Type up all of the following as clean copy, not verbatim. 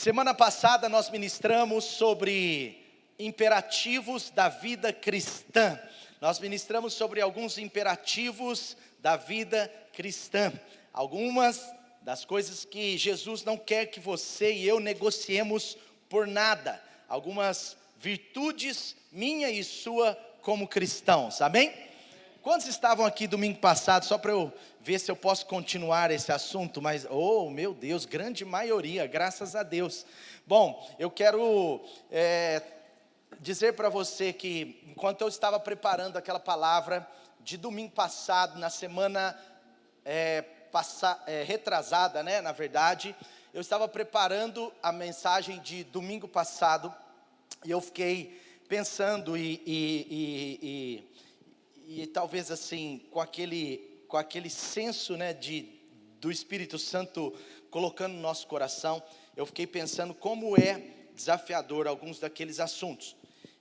Semana passada nós ministramos sobre imperativos da vida cristã. Nós ministramos sobre alguns imperativos da vida cristã. Algumas das coisas que Jesus não quer que você e eu negociemos por nada. Algumas virtudes minha e sua como cristãos, amém? Quantos estavam aqui domingo passado, só para eu ver se eu posso continuar esse assunto, mas, oh meu Deus, grande maioria, graças a Deus. Bom, eu quero dizer para você que, enquanto eu estava preparando aquela palavra de domingo passado, na semana retrasada, né, na verdade, eu estava preparando a mensagem de domingo passado, e eu fiquei pensando e talvez assim, com aquele senso, né, do Espírito Santo colocando no nosso coração, eu fiquei pensando como é desafiador alguns daqueles assuntos.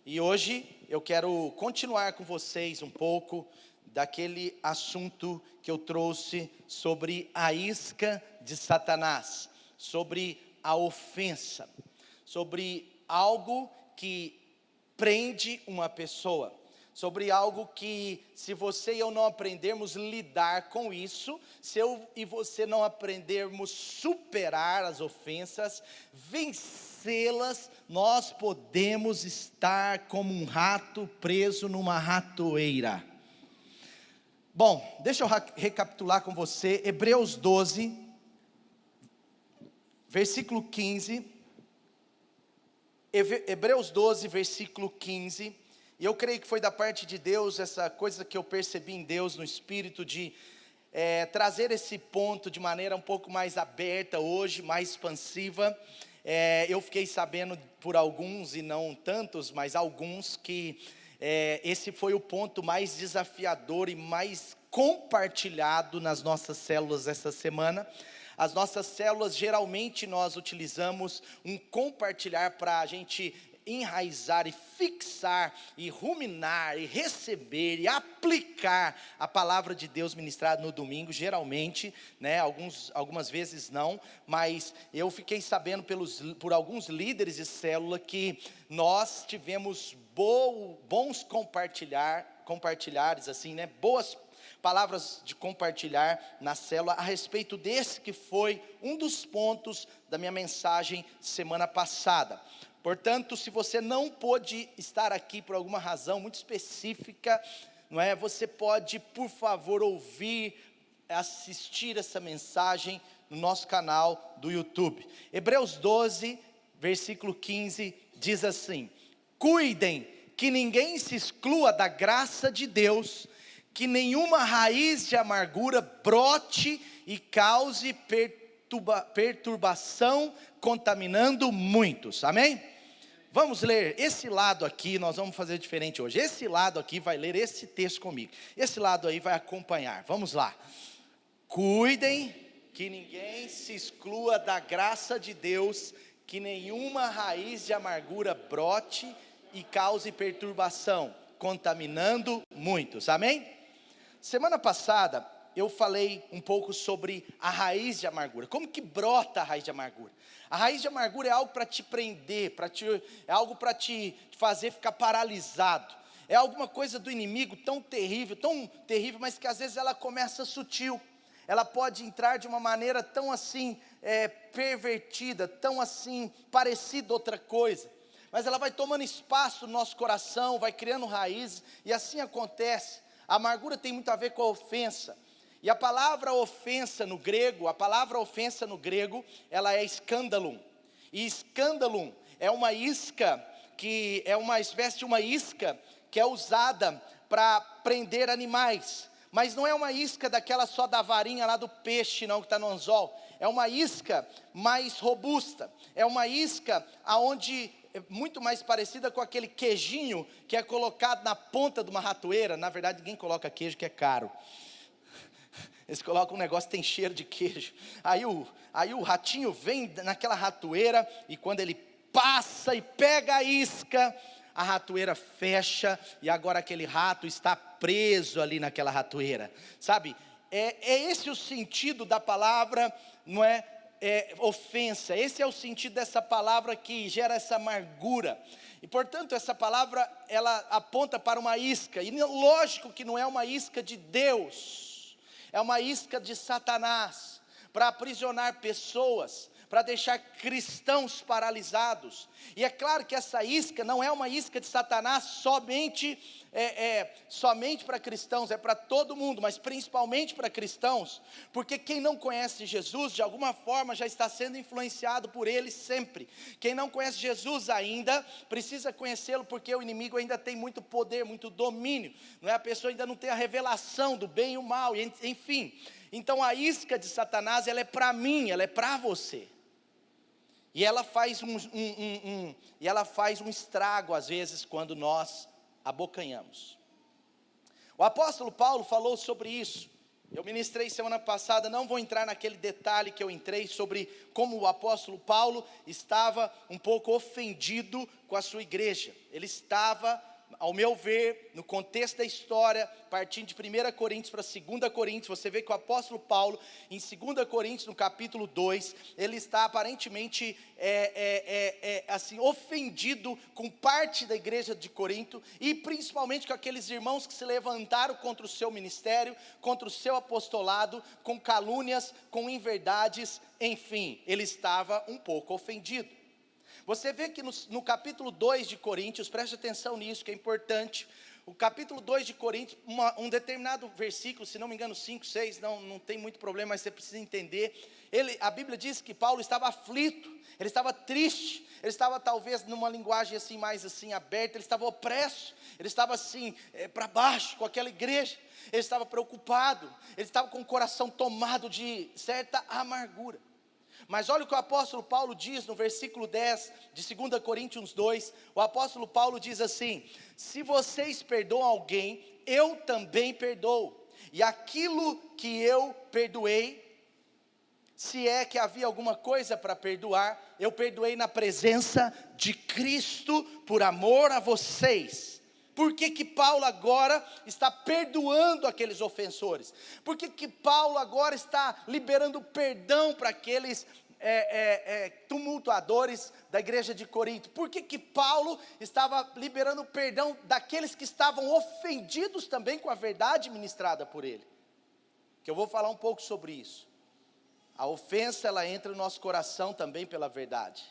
E hoje eu quero continuar com vocês um pouco daquele assunto que eu trouxe sobre a isca de Satanás, sobre a ofensa, sobre algo que prende uma pessoa, sobre algo que, se você e eu não aprendermos a lidar com isso, se eu e você não aprendermos a superar as ofensas, vencê-las, nós podemos estar como um rato preso numa ratoeira. Bom, deixa eu recapitular com você, Hebreus 12, versículo 15, Hebreus 12, versículo 15, e eu creio que foi da parte de Deus, essa coisa que eu percebi em Deus, no Espírito, de trazer esse ponto de maneira um pouco mais aberta hoje, mais expansiva. Eu fiquei sabendo por alguns, e não tantos, mas alguns, que esse foi o ponto mais desafiador e mais compartilhado nas nossas células essa semana. As nossas células, geralmente nós utilizamos um compartilhar para a gente enraizar e fixar e ruminar e receber e aplicar a palavra de Deus ministrada no domingo, geralmente, né, algumas vezes não, mas eu fiquei sabendo por alguns líderes de célula que nós tivemos bons compartilhares assim, né, boas palavras de compartilhar na célula a respeito desse que foi um dos pontos da minha mensagem semana passada. Portanto, se você não pôde estar aqui por alguma razão muito específica, não é? Você pode, por favor, assistir essa mensagem no nosso canal do YouTube. Hebreus 12, versículo 15, diz assim: cuidem que ninguém se exclua da graça de Deus, que nenhuma raiz de amargura brote e cause perturbação, contaminando muitos, amém? Vamos ler esse lado aqui, nós vamos fazer diferente hoje. Esse lado aqui vai ler esse texto comigo, esse lado aí vai acompanhar, vamos lá. Cuidem que ninguém se exclua da graça de Deus, que nenhuma raiz de amargura brote e cause perturbação, contaminando muitos, amém? Semana passada eu falei um pouco sobre a raiz de amargura. Como que brota a raiz de amargura? A raiz de amargura é algo para te prender, é algo para te fazer ficar paralisado. É alguma coisa do inimigo tão terrível, mas que às vezes ela começa sutil. Ela pode entrar de uma maneira tão assim pervertida, tão assim parecida outra coisa. Mas ela vai tomando espaço no nosso coração, vai criando raízes, e assim acontece. A amargura tem muito a ver com a ofensa. E a palavra ofensa no grego, ela é escândalo. E escândalo é uma isca, que é uma espécie de uma isca que é usada para prender animais. Mas não é uma isca daquela só da varinha lá do peixe, não, que está no anzol. É uma isca mais robusta. É uma isca aonde é muito mais parecida com aquele queijinho que é colocado na ponta de uma ratoeira. Na verdade, ninguém coloca queijo, que é caro. Eles colocam um negócio que tem cheiro de queijo. Aí o ratinho vem naquela ratoeira, e quando ele passa e pega a isca, a ratoeira fecha, e agora aquele rato está preso ali naquela ratoeira. Sabe? É esse o sentido da palavra, não é? ofensa. Esse é o sentido dessa palavra que gera essa amargura. E portanto essa palavra, ela aponta para uma isca, e lógico que não é uma isca de Deus, é uma isca de Satanás, para aprisionar pessoas, para deixar cristãos paralisados. E é claro que essa isca não é uma isca de Satanás somente para cristãos, é para todo mundo, mas principalmente para cristãos, porque quem não conhece Jesus, de alguma forma já está sendo influenciado por ele sempre. Quem não conhece Jesus ainda, precisa conhecê-lo, porque o inimigo ainda tem muito poder, muito domínio, não é? A pessoa ainda não tem a revelação do bem e o mal, enfim. Então a isca de Satanás, ela é para mim, ela é para você. E ela faz um estrago às vezes quando nós abocanhamos. O apóstolo Paulo falou sobre isso. Eu ministrei semana passada, não vou entrar naquele detalhe que eu entrei sobre como o apóstolo Paulo estava um pouco ofendido com a sua igreja. Ele estava, ao meu ver, no contexto da história, partindo de 1 Coríntios para 2 Coríntios, você vê que o apóstolo Paulo, em 2 Coríntios, no capítulo 2, ele está aparentemente assim, ofendido com parte da igreja de Corinto, e principalmente com aqueles irmãos que se levantaram contra o seu ministério, contra o seu apostolado, com calúnias, com inverdades, enfim, ele estava um pouco ofendido. Você vê que no capítulo 2 de Coríntios, preste atenção nisso que é importante, o capítulo 2 de Coríntios, um determinado versículo, se não me engano 5, 6, não tem muito problema, mas você precisa entender, a Bíblia diz que Paulo estava aflito, ele estava triste, ele estava talvez numa linguagem assim, mais assim aberta, ele estava opresso, ele estava assim, para baixo com aquela igreja, ele estava preocupado, ele estava com o coração tomado de certa amargura. Mas olha o que o apóstolo Paulo diz no versículo 10 de 2 Coríntios 2, o apóstolo Paulo diz assim: se vocês perdoam alguém, eu também perdoo, e aquilo que eu perdoei, se é que havia alguma coisa para perdoar, eu perdoei na presença de Cristo, por amor a vocês. Por que Paulo agora está perdoando aqueles ofensores? Por que Paulo agora está liberando perdão para aqueles tumultuadores da igreja de Corinto? Por que Paulo estava liberando perdão daqueles que estavam ofendidos também com a verdade ministrada por ele? Que eu vou falar um pouco sobre isso. A ofensa, ela entra no nosso coração também pela verdade.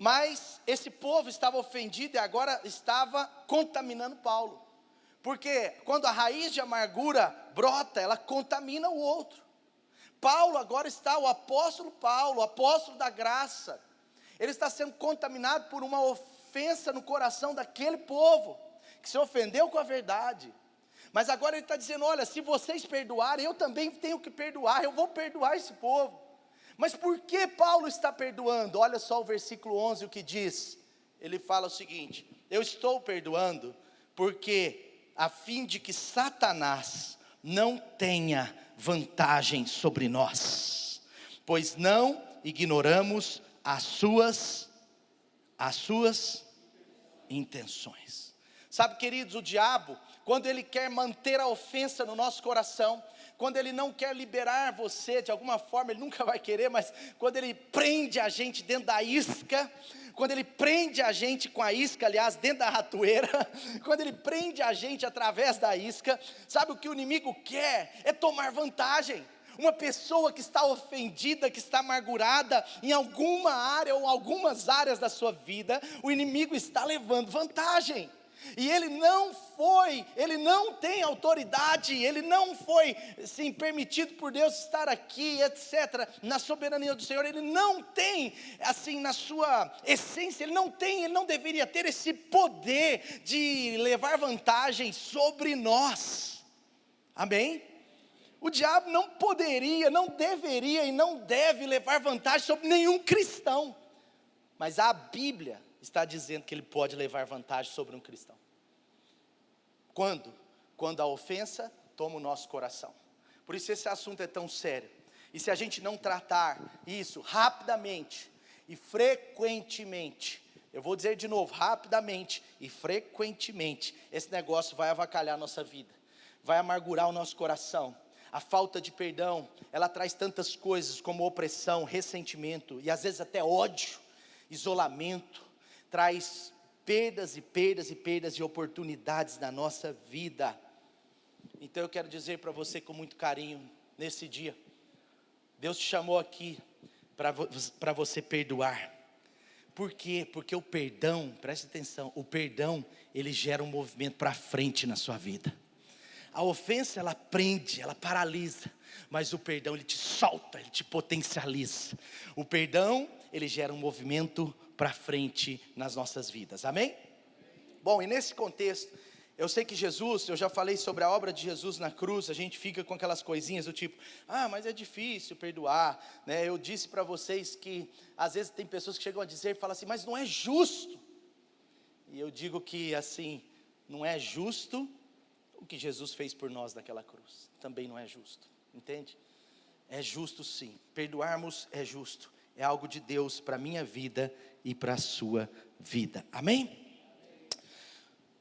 Mas esse povo estava ofendido e agora estava contaminando Paulo. Porque quando a raiz de amargura brota, ela contamina o outro. Paulo agora está, o apóstolo Paulo, o apóstolo da graça, ele está sendo contaminado por uma ofensa no coração daquele povo, que se ofendeu com a verdade. Mas agora ele está dizendo, olha, se vocês perdoarem, eu também tenho que perdoar, eu vou perdoar esse povo. Mas por que Paulo está perdoando? Olha só o versículo 11, o que diz. Ele fala o seguinte: eu estou perdoando porque a fim de que Satanás não tenha vantagem sobre nós, pois não ignoramos as suas intenções. Sabe, queridos, o diabo, quando ele quer manter a ofensa no nosso coração, quando ele não quer liberar você, de alguma forma, ele nunca vai querer, mas quando ele prende a gente dentro da isca, quando ele prende a gente com a isca, aliás, dentro da ratoeira, quando ele prende a gente através da isca, sabe o que o inimigo quer? É tomar vantagem. Uma pessoa que está ofendida, que está amargurada em alguma área ou algumas áreas da sua vida, o inimigo está levando vantagem. E ele não tem autoridade, ele não foi, sim, permitido por Deus estar aqui, etc. Na soberania do Senhor, ele não tem, assim, na sua essência, ele não deveria ter esse poder de levar vantagem sobre nós. Amém? O diabo não poderia, não deveria e não deve levar vantagem sobre nenhum cristão. Mas a Bíblia está dizendo que ele pode levar vantagem sobre um cristão. Quando? Quando a ofensa toma o nosso coração. Por isso esse assunto é tão sério. E se a gente não tratar isso rapidamente e frequentemente, eu vou dizer de novo, rapidamente e frequentemente, esse negócio vai avacalhar a nossa vida, vai amargurar o nosso coração. A falta de perdão, ela traz tantas coisas como opressão, ressentimento e às vezes até ódio, isolamento, traz perdas e perdas e perdas de oportunidades na nossa vida. Então eu quero dizer para você com muito carinho, nesse dia, Deus te chamou aqui para você perdoar. Por quê? Porque o perdão, preste atenção, o perdão, ele gera um movimento para frente na sua vida. A ofensa, ela prende, ela paralisa, mas o perdão, ele te solta, ele te potencializa. O perdão, ele gera um movimento para frente nas nossas vidas, amém? Bom, e nesse contexto, eu sei que Jesus, eu já falei sobre a obra de Jesus na cruz, a gente fica com aquelas coisinhas do tipo, mas é difícil perdoar, né? Eu disse para vocês que, às vezes tem pessoas que chegam a dizer, falam assim, mas não é justo. E eu digo que assim, não é justo o que Jesus fez por nós naquela cruz, também não é justo, entende? É justo sim, perdoarmos é justo, é algo de Deus para a minha vida e para a sua vida, amém?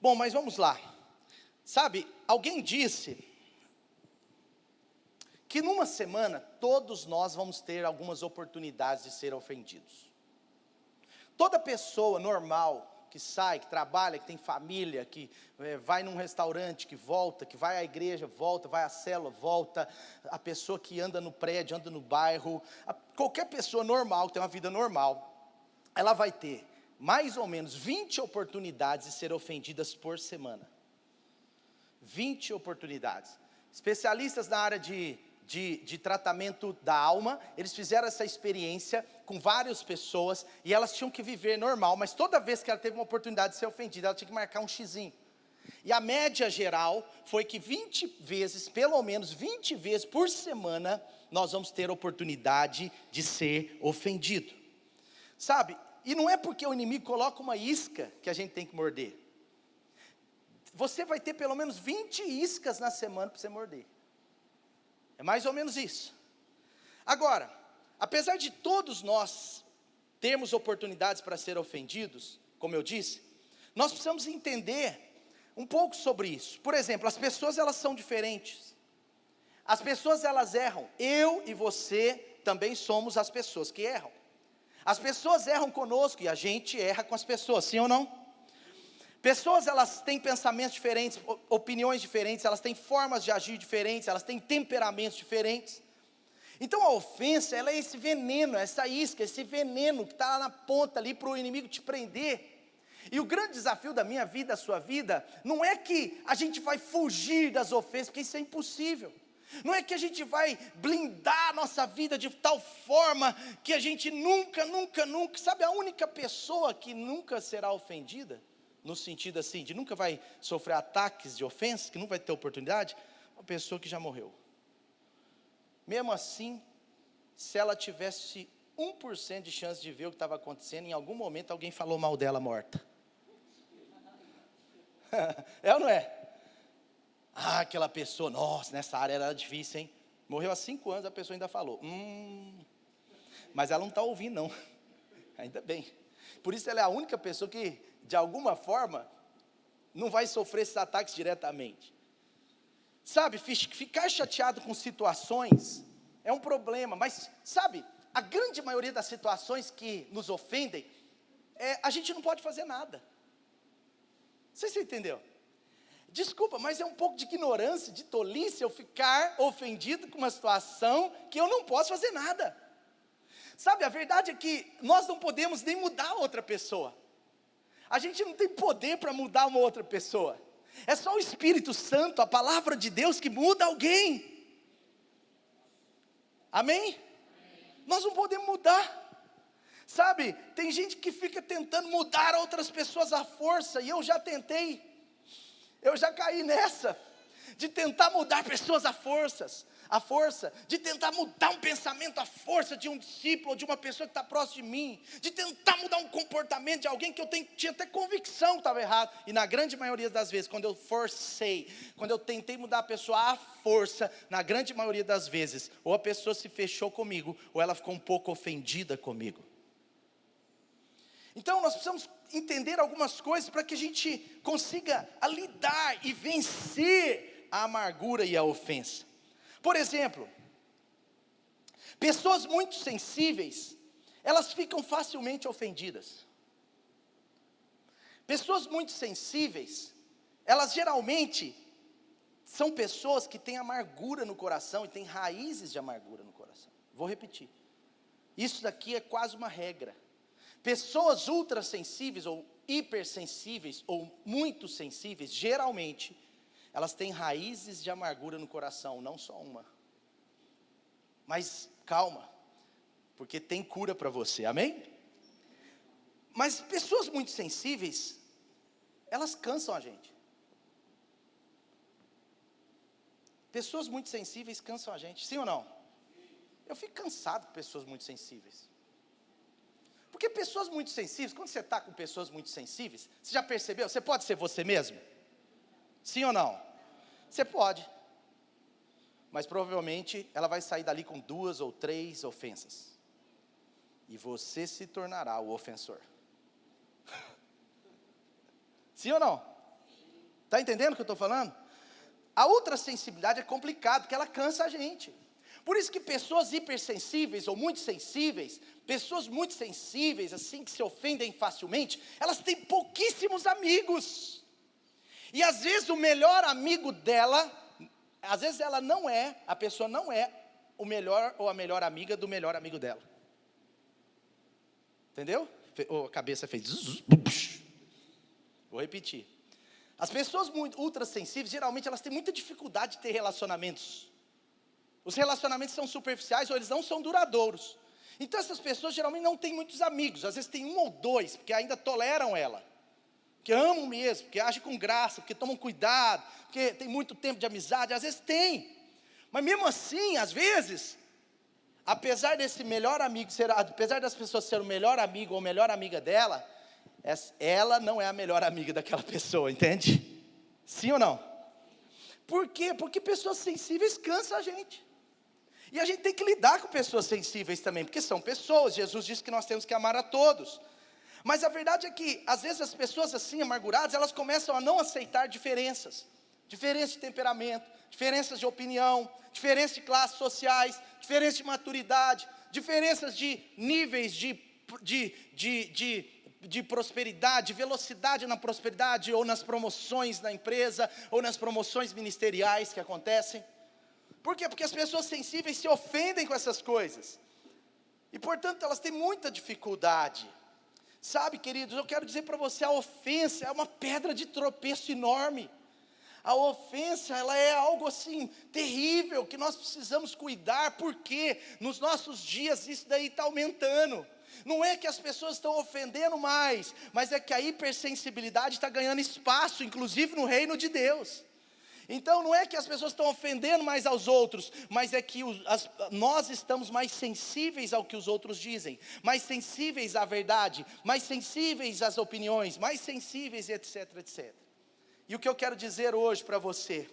Bom, mas vamos lá, sabe, alguém disse que numa semana todos nós vamos ter algumas oportunidades de ser ofendidos. Toda pessoa normal, que sai, que trabalha, que tem família, que vai num restaurante, que volta, que vai à igreja, volta, vai à célula, volta, a pessoa que anda no prédio, anda no bairro, qualquer pessoa normal, que tem uma vida normal, ela vai ter mais ou menos 20 oportunidades de ser ofendidas por semana. 20 oportunidades. Especialistas na área de tratamento da alma, eles fizeram essa experiência com várias pessoas, e elas tinham que viver normal, mas toda vez que ela teve uma oportunidade de ser ofendida, ela tinha que marcar um xizinho. E a média geral foi que 20 vezes, pelo menos 20 vezes por semana, nós vamos ter oportunidade de ser ofendido. Sabe, e não é porque o inimigo coloca uma isca que a gente tem que morder. Você vai ter pelo menos 20 iscas na semana para você morder. É mais ou menos isso. Agora, apesar de todos nós termos oportunidades para ser ofendidos, como eu disse, nós precisamos entender um pouco sobre isso. Por exemplo, as pessoas, elas são diferentes. As pessoas, elas erram. Eu e você também somos as pessoas que erram. As pessoas erram conosco e a gente erra com as pessoas, sim ou não? Pessoas, elas têm pensamentos diferentes, opiniões diferentes, elas têm formas de agir diferentes, elas têm temperamentos diferentes. Então a ofensa, ela é esse veneno, essa isca, esse veneno que está lá na ponta ali para o inimigo te prender. E o grande desafio da minha vida, da sua vida, não é que a gente vai fugir das ofensas, porque isso é impossível. Não é que a gente vai blindar a nossa vida de tal forma que a gente nunca, sabe, a única pessoa que nunca será ofendida, no sentido assim, de nunca vai sofrer ataques de ofensa, que não vai ter oportunidade, uma pessoa que já morreu. Mesmo assim, se ela tivesse 1% de chance de ver o que estava acontecendo, em algum momento alguém falou mal dela morta. É ou não é? Aquela pessoa, nossa, nessa área era difícil, hein? Morreu há 5 anos, a pessoa ainda falou, mas ela não está ouvindo não, ainda bem. Por isso ela é a única pessoa que, de alguma forma, não vai sofrer esses ataques diretamente. Sabe, ficar chateado com situações é um problema, mas sabe, a grande maioria das situações que nos ofendem, a gente não pode fazer nada. Não sei se você entendeu. Desculpa, mas é um pouco de ignorância, de tolice eu ficar ofendido com uma situação que eu não posso fazer nada. Sabe, a verdade é que nós não podemos nem mudar outra pessoa. A gente não tem poder para mudar uma outra pessoa. É só o Espírito Santo, a palavra de Deus que muda alguém. Amém? Nós não podemos mudar. Sabe, tem gente que fica tentando mudar outras pessoas à força, e eu já tentei. Eu já caí nessa, de tentar mudar pessoas à força, de tentar mudar um pensamento à força de um discípulo, ou de uma pessoa que está próximo de mim, de tentar mudar um comportamento de alguém que eu tinha até convicção que estava errado, e na grande maioria das vezes, quando eu tentei mudar a pessoa à força, na grande maioria das vezes, ou a pessoa se fechou comigo, ou ela ficou um pouco ofendida comigo. Então nós precisamos entender algumas coisas para que a gente consiga lidar e vencer a amargura e a ofensa. Por exemplo, pessoas muito sensíveis, elas ficam facilmente ofendidas. Pessoas muito sensíveis, elas geralmente são pessoas que têm amargura no coração e têm raízes de amargura no coração. Vou repetir. Isso daqui é quase uma regra. Pessoas ultrassensíveis ou hipersensíveis ou muito sensíveis, geralmente, elas têm raízes de amargura no coração, não só uma. Mas calma, porque tem cura para você, amém? Mas pessoas muito sensíveis, elas cansam a gente. Pessoas muito sensíveis cansam a gente, sim ou não? Eu fico cansado com pessoas muito sensíveis. Porque pessoas muito sensíveis, quando você está com pessoas muito sensíveis, você já percebeu? Você pode ser você mesmo? Sim ou não? Você pode. Mas provavelmente ela vai sair dali com 2 ou 3 ofensas. E você se tornará o ofensor. Sim ou não? Está entendendo o que eu estou falando? A ultrassensibilidade é complicado, porque ela cansa a gente. Por isso que pessoas hipersensíveis ou muito sensíveis, pessoas muito sensíveis, assim, que se ofendem facilmente, elas têm pouquíssimos amigos. E às vezes o melhor amigo dela, às vezes ela não é, a pessoa não é o melhor ou a melhor amiga do melhor amigo dela. Entendeu? A cabeça fez... Vou repetir. As pessoas muito ultrassensíveis, geralmente elas têm muita dificuldade de ter relacionamentos. Os relacionamentos são superficiais ou eles não são duradouros. Então essas pessoas geralmente não têm muitos amigos. Às vezes tem 1 ou 2, porque ainda toleram ela. Porque amam mesmo, porque agem com graça, porque tomam cuidado, porque tem muito tempo de amizade. Às vezes tem. Mas mesmo assim, às vezes, apesar desse melhor amigo apesar das pessoas serem o melhor amigo ou melhor amiga dela, ela não é a melhor amiga daquela pessoa, entende? Sim ou não? Por quê? Porque pessoas sensíveis cansam a gente. E a gente tem que lidar com pessoas sensíveis também, porque são pessoas. Jesus disse que nós temos que amar a todos. Mas a verdade é que, às vezes, as pessoas assim, amarguradas, elas começam a não aceitar diferenças. Diferenças de temperamento, diferenças de opinião, diferenças de classes sociais, diferenças de maturidade, diferenças de níveis de prosperidade, velocidade na prosperidade, ou nas promoções na empresa, ou nas promoções ministeriais que acontecem. Por quê? Porque as pessoas sensíveis se ofendem com essas coisas. E portanto elas têm muita dificuldade. Sabe, queridos, eu quero dizer para você, a ofensa é uma pedra de tropeço enorme. A ofensa, ela é algo assim, terrível, que nós precisamos cuidar, porque nos nossos dias isso daí está aumentando. Não é que as pessoas estão ofendendo mais, mas é que a hipersensibilidade está ganhando espaço, inclusive no reino de Deus. Então não é que as pessoas estão ofendendo mais aos outros, mas é que nós estamos mais sensíveis ao que os outros dizem, mais sensíveis à verdade, mais sensíveis às opiniões, mais sensíveis, etc, etc. E o que eu quero dizer hoje para você,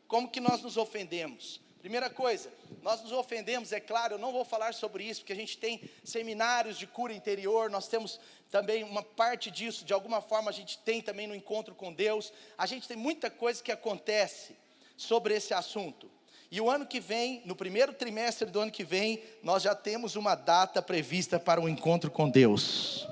como que nós nos ofendemos? Primeira coisa, nós nos ofendemos, é claro, eu não vou falar sobre isso, porque a gente tem seminários de cura interior, nós temos também uma parte disso, de alguma forma a gente tem também no encontro com Deus, a gente tem muita coisa que acontece sobre esse assunto. E o ano que vem, no primeiro trimestre do ano que vem, nós já temos uma data prevista para um encontro com Deus.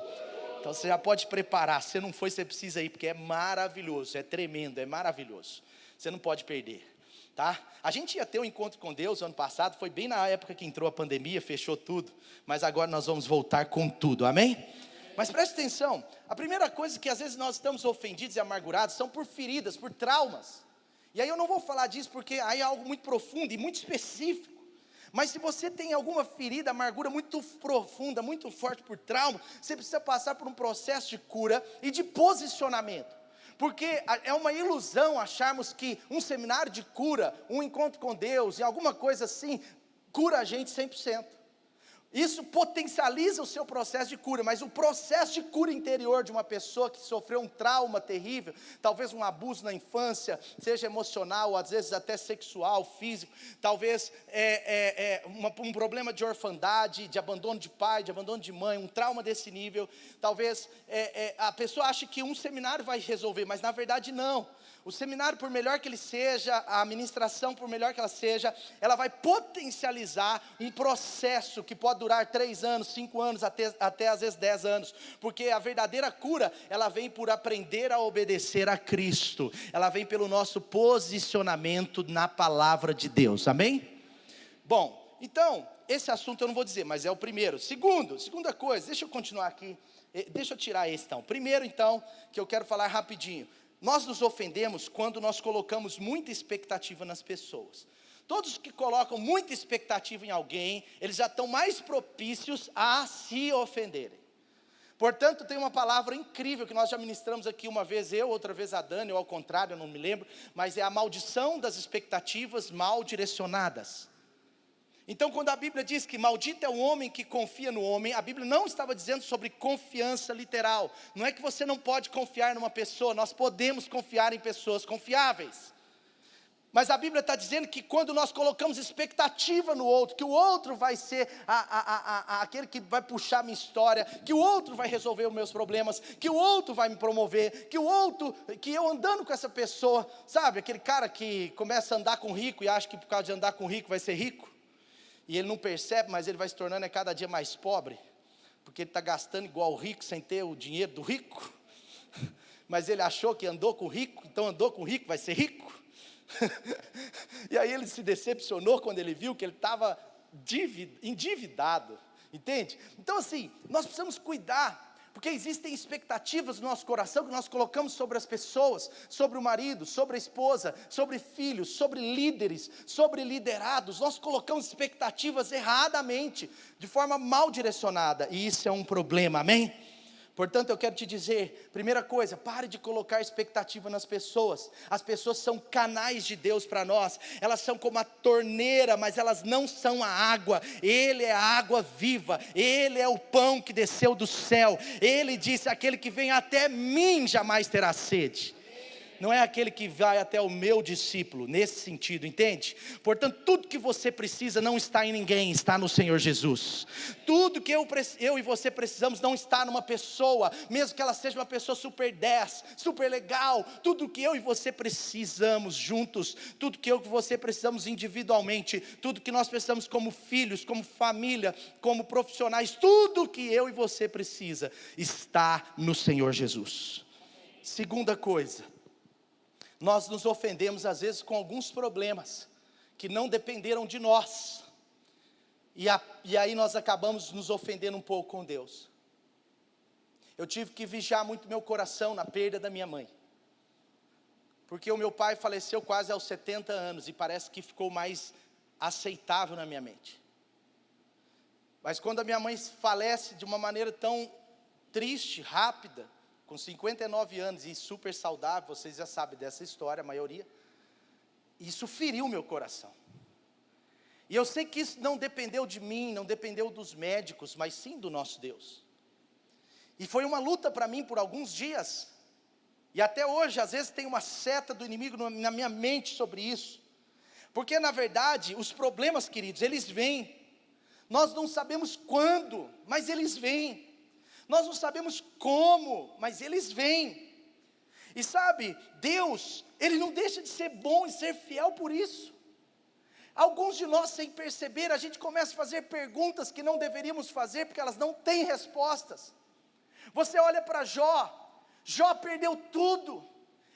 Então você já pode preparar, se não foi, você precisa ir, porque é maravilhoso, é tremendo, é maravilhoso, você não pode perder. Tá? A gente ia ter um encontro com Deus ano passado, foi bem na época que entrou a pandemia, fechou tudo, mas agora nós vamos voltar com tudo, amém? Mas preste atenção, a primeira coisa que às vezes nós estamos ofendidos e amargurados são por feridas, por traumas. E aí eu não vou falar disso porque aí é algo muito profundo e muito específico. Mas se você tem alguma ferida, amargura muito profunda, muito forte por trauma, você precisa passar por um processo de cura e de posicionamento. Porque é uma ilusão acharmos que um seminário de cura, um encontro com Deus e alguma coisa assim, cura a gente 100%. Isso potencializa o seu processo de cura, mas o processo de cura interior de uma pessoa que sofreu um trauma terrível, talvez um abuso na infância, seja emocional, ou às vezes até sexual, físico, talvez um problema de orfandade, de abandono de pai, de abandono de mãe, um trauma desse nível, talvez a pessoa ache que um seminário vai resolver, mas na verdade não. O seminário, por melhor que ele seja, a ministração, por melhor que ela seja, ela vai potencializar um processo que pode durar 3 anos, 5 anos, até às vezes 10 anos, porque a verdadeira cura, ela vem por aprender a obedecer a Cristo, ela vem pelo nosso posicionamento na palavra de Deus, amém? Bom, então, esse assunto eu não vou dizer, mas é o primeiro. Segunda coisa, deixa eu continuar aqui, deixa eu tirar esse então. Primeiro então, que eu quero falar rapidinho. Nós nos ofendemos quando nós colocamos muita expectativa nas pessoas. Todos que colocam muita expectativa em alguém, eles já estão mais propícios a se ofenderem. Portanto, tem uma palavra incrível que nós já ministramos aqui uma vez eu, outra vez a Dani, ou ao contrário, eu não me lembro, mas é a maldição das expectativas mal direcionadas. Então, quando a Bíblia diz que maldito é o homem que confia no homem, a Bíblia não estava dizendo sobre confiança literal. Não é que você não pode confiar numa pessoa, nós podemos confiar em pessoas confiáveis. Mas a Bíblia está dizendo que quando nós colocamos expectativa no outro, que o outro vai ser aquele que vai puxar a minha história, que o outro vai resolver os meus problemas, que o outro vai me promover, que eu andando com essa pessoa, sabe, aquele cara que começa a andar com rico e acha que por causa de andar com rico vai ser rico. E ele não percebe, mas ele vai se tornando cada dia mais pobre, porque ele está gastando igual o rico, sem ter o dinheiro do rico, mas ele achou que andou com o rico, então andou com o rico, vai ser rico, e aí ele se decepcionou quando ele viu que ele estava endividado, entende? Então assim, nós precisamos cuidar, porque existem expectativas no nosso coração que nós colocamos sobre as pessoas, sobre o marido, sobre a esposa, sobre filhos, sobre líderes, sobre liderados. Nós colocamos expectativas erradamente, de forma mal direcionada, e isso é um problema, amém? Portanto, eu quero te dizer, primeira coisa, pare de colocar expectativa nas pessoas. As pessoas são canais de Deus para nós, elas são como a torneira, mas elas não são a água. Ele é a água viva, Ele é o pão que desceu do céu. Ele disse, aquele que vem até mim jamais terá sede. Não é aquele que vai até o meu discípulo, nesse sentido, entende? Portanto, tudo que você precisa não está em ninguém, está no Senhor Jesus. Tudo que eu e você precisamos não está numa pessoa, mesmo que ela seja uma pessoa super 10, super legal. Tudo que eu e você precisamos juntos, tudo que eu e você precisamos individualmente, tudo que nós precisamos como filhos, como família, como profissionais, tudo que eu e você precisa está no Senhor Jesus. Segunda coisa, nós nos ofendemos às vezes com alguns problemas que não dependeram de nós, e aí nós acabamos nos ofendendo um pouco com Deus. Eu tive que vigiar muito meu coração na perda da minha mãe, porque o meu pai faleceu quase aos 70 anos, e parece que ficou mais aceitável na minha mente. Mas quando a minha mãe falece de uma maneira tão triste, rápida, com 59 anos e super saudável, vocês já sabem dessa história, a maioria, isso feriu meu coração. E eu sei que isso não dependeu de mim, não dependeu dos médicos, mas sim do nosso Deus. E foi uma luta para mim por alguns dias, e até hoje às vezes tem uma seta do inimigo na minha mente sobre isso, porque na verdade os problemas, queridos, eles vêm, nós não sabemos quando, mas eles vêm. Nós não sabemos como, mas eles vêm. E sabe, Deus, Ele não deixa de ser bom e ser fiel por isso. Alguns de nós, sem perceber, a gente começa a fazer perguntas que não deveríamos fazer, porque elas não têm respostas. Você olha para Jó perdeu tudo,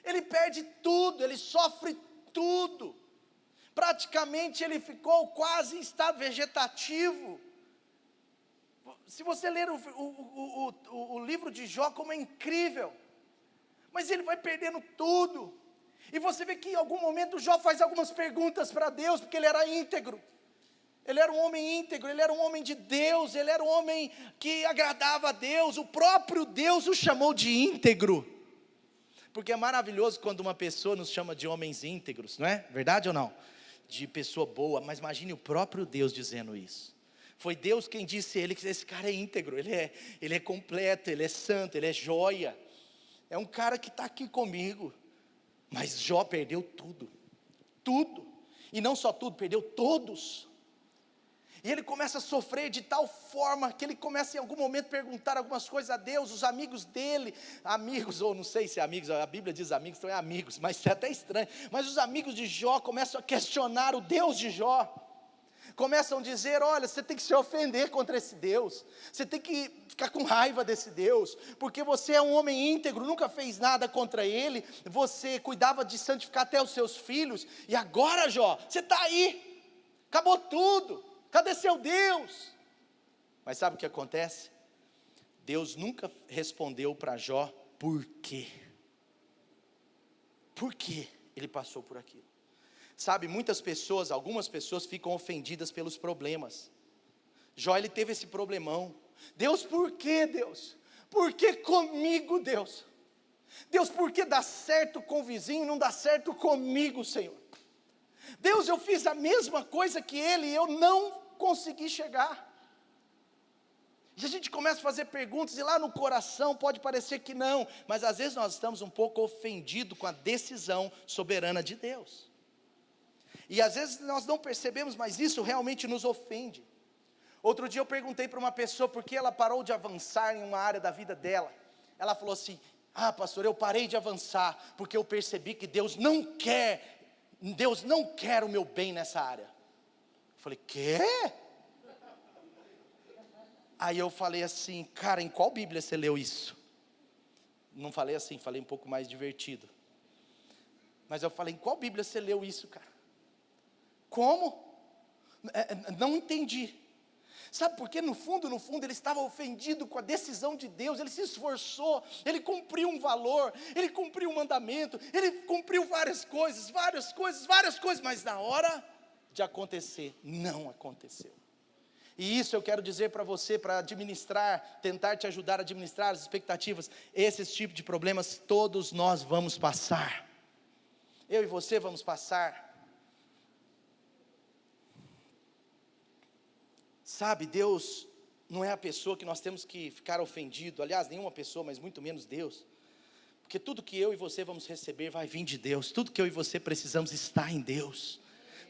ele perde tudo, ele sofre tudo. Praticamente ele ficou quase em estado vegetativo. Se você ler o livro de Jó, como é incrível, mas ele vai perdendo tudo, e você vê que em algum momento Jó faz algumas perguntas para Deus, porque ele era íntegro, ele era um homem íntegro, ele era um homem de Deus, ele era um homem que agradava a Deus, o próprio Deus o chamou de íntegro, porque é maravilhoso quando uma pessoa nos chama de homens íntegros, não é? Verdade ou não? De pessoa boa, mas imagine o próprio Deus dizendo isso. Foi Deus quem disse a ele que esse cara é íntegro, ele é completo, ele é santo, ele é joia. É um cara que está aqui comigo. Mas Jó perdeu tudo, tudo. E não só tudo, perdeu todos. E ele começa a sofrer de tal forma que ele começa em algum momento a perguntar algumas coisas a Deus. Os amigos dele, amigos, ou não sei se é amigos, a Bíblia diz amigos, então é amigos, mas é até estranho. Mas os amigos de Jó começam a questionar o Deus de Jó. Começam a dizer, olha, você tem que se ofender contra esse Deus, você tem que ficar com raiva desse Deus, porque você é um homem íntegro, nunca fez nada contra ele, você cuidava de santificar até os seus filhos, e agora Jó, você está aí, acabou tudo, cadê seu Deus? Mas sabe o que acontece? Deus nunca respondeu para Jó, por quê? Por que ele passou por aquilo? Sabe, muitas pessoas, algumas pessoas ficam ofendidas pelos problemas. Jó, ele teve esse problemão. Deus, por que Deus? Por que comigo, Deus? Deus, por que dá certo com o vizinho e não dá certo comigo, Senhor? Deus, eu fiz a mesma coisa que ele e eu não consegui chegar. E a gente começa a fazer perguntas e lá no coração pode parecer que não, mas às vezes nós estamos um pouco ofendidos com a decisão soberana de Deus. E às vezes nós não percebemos, mas isso realmente nos ofende. Outro dia eu perguntei para uma pessoa por que ela parou de avançar em uma área da vida dela. Ela falou assim, pastor, eu parei de avançar porque eu percebi que Deus não quer o meu bem nessa área. Eu falei, quê? Aí eu falei assim, cara, em qual Bíblia você leu isso? Não falei assim, falei um pouco mais divertido. Mas eu falei, em qual Bíblia você leu isso, cara? Como? Não entendi. Sabe por quê? No fundo, ele estava ofendido com a decisão de Deus. Ele se esforçou, ele cumpriu um valor, ele cumpriu um mandamento, ele cumpriu várias coisas, mas na hora de acontecer, não aconteceu. E isso eu quero dizer para você, para administrar, tentar te ajudar a administrar as expectativas. Esses tipos de problemas todos nós vamos passar. Eu e você vamos passar. Sabe, Deus não é a pessoa que nós temos que ficar ofendido. Aliás, nenhuma pessoa, mas muito menos Deus. Porque tudo que eu e você vamos receber vai vir de Deus. Tudo que eu e você precisamos está em Deus.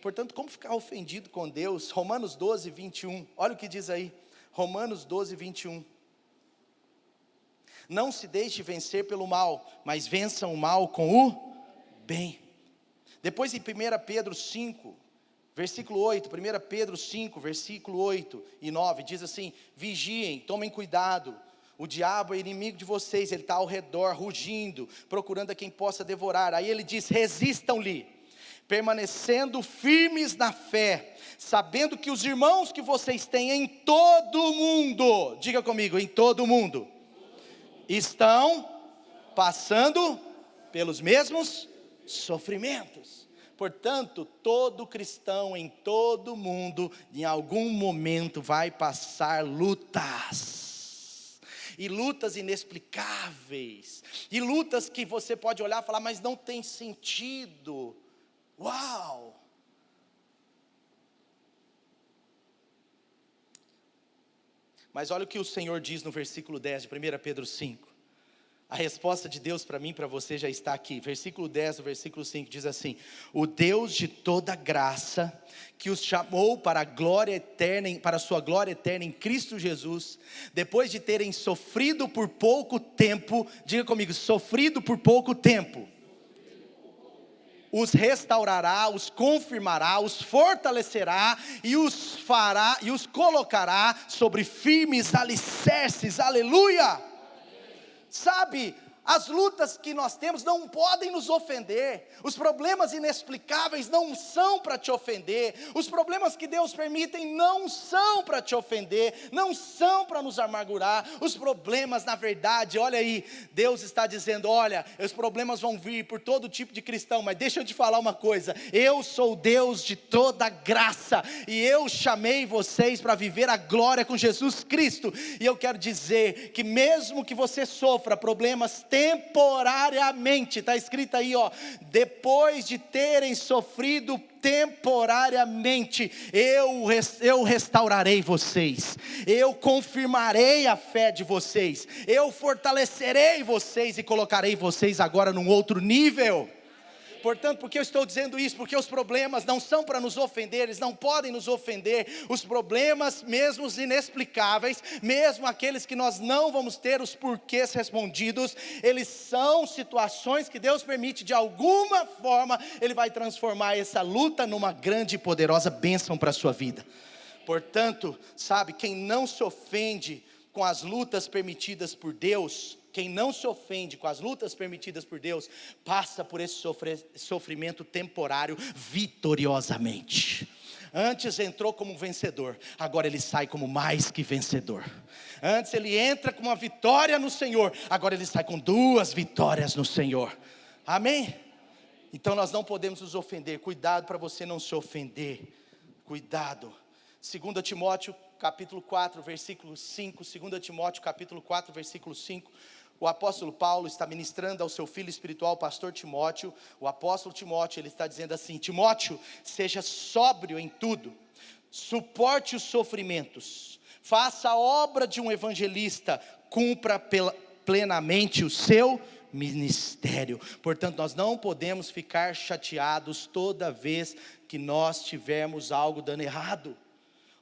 Portanto, como ficar ofendido com Deus? Romanos 12, 21. Olha o que diz aí. Romanos 12, 21. Não se deixe vencer pelo mal, mas vença o mal com o bem. Depois em 1 Pedro 5, versículo 8, 1 Pedro 5, versículo 8 e 9, diz assim, vigiem, tomem cuidado, o diabo é inimigo de vocês, ele está ao redor, rugindo, procurando a quem possa devorar. Aí ele diz, resistam-lhe, permanecendo firmes na fé, sabendo que os irmãos que vocês têm em todo o mundo, diga comigo, em todo o mundo, estão passando pelos mesmos sofrimentos. Portanto, todo cristão em todo mundo, em algum momento vai passar lutas. E lutas inexplicáveis. E lutas que você pode olhar e falar, mas não tem sentido. Uau! Mas olha o que o Senhor diz no versículo 10 de 1 Pedro 5. A resposta de Deus para mim e para você já está aqui. Versículo 10 do versículo 5 diz assim: o Deus de toda graça, que os chamou para a glória eterna, para a sua glória eterna em Cristo Jesus, depois de terem sofrido por pouco tempo, diga comigo, sofrido por pouco tempo, os restaurará, os confirmará, os fortalecerá e os fará e os colocará sobre firmes alicerces. Aleluia! Sabe, as lutas que nós temos não podem nos ofender, os problemas inexplicáveis não são para te ofender, os problemas que Deus permite não são para te ofender, não são para nos amargurar, os problemas na verdade, olha aí, Deus está dizendo, olha, os problemas vão vir por todo tipo de cristão, mas deixa eu te falar uma coisa, eu sou o Deus de toda graça, e eu chamei vocês para viver a glória com Jesus Cristo, e eu quero dizer que mesmo que você sofra problemas temporariamente. Está escrito aí, ó, depois de terem sofrido temporariamente, eu restaurarei vocês, eu confirmarei a fé de vocês, eu fortalecerei vocês e colocarei vocês agora num outro nível. Portanto, por que eu estou dizendo isso? Porque os problemas não são para nos ofender, eles não podem nos ofender. Os problemas, mesmo os inexplicáveis, mesmo aqueles que nós não vamos ter os porquês respondidos, eles são situações que Deus permite, de alguma forma, Ele vai transformar essa luta numa grande e poderosa bênção para a sua vida. Portanto, sabe, quem não se ofende com as lutas permitidas por Deus, quem não se ofende com as lutas permitidas por Deus, passa por esse sofrimento temporário vitoriosamente. Antes entrou como vencedor, agora ele sai como mais que vencedor. Antes ele entra com uma vitória no Senhor, agora ele sai com 2 vitórias no Senhor. Amém? Então nós não podemos nos ofender. Cuidado para você não se ofender. Cuidado. 2 Timóteo capítulo 4, versículo 5. 2 Timóteo capítulo 4, versículo 5. O apóstolo Paulo está ministrando ao seu filho espiritual, o pastor Timóteo. O apóstolo Timóteo, ele está dizendo assim: Timóteo, seja sóbrio em tudo, suporte os sofrimentos, faça a obra de um evangelista, cumpra plenamente o seu ministério. Portanto, nós não podemos ficar chateados toda vez que nós tivermos algo dando errado.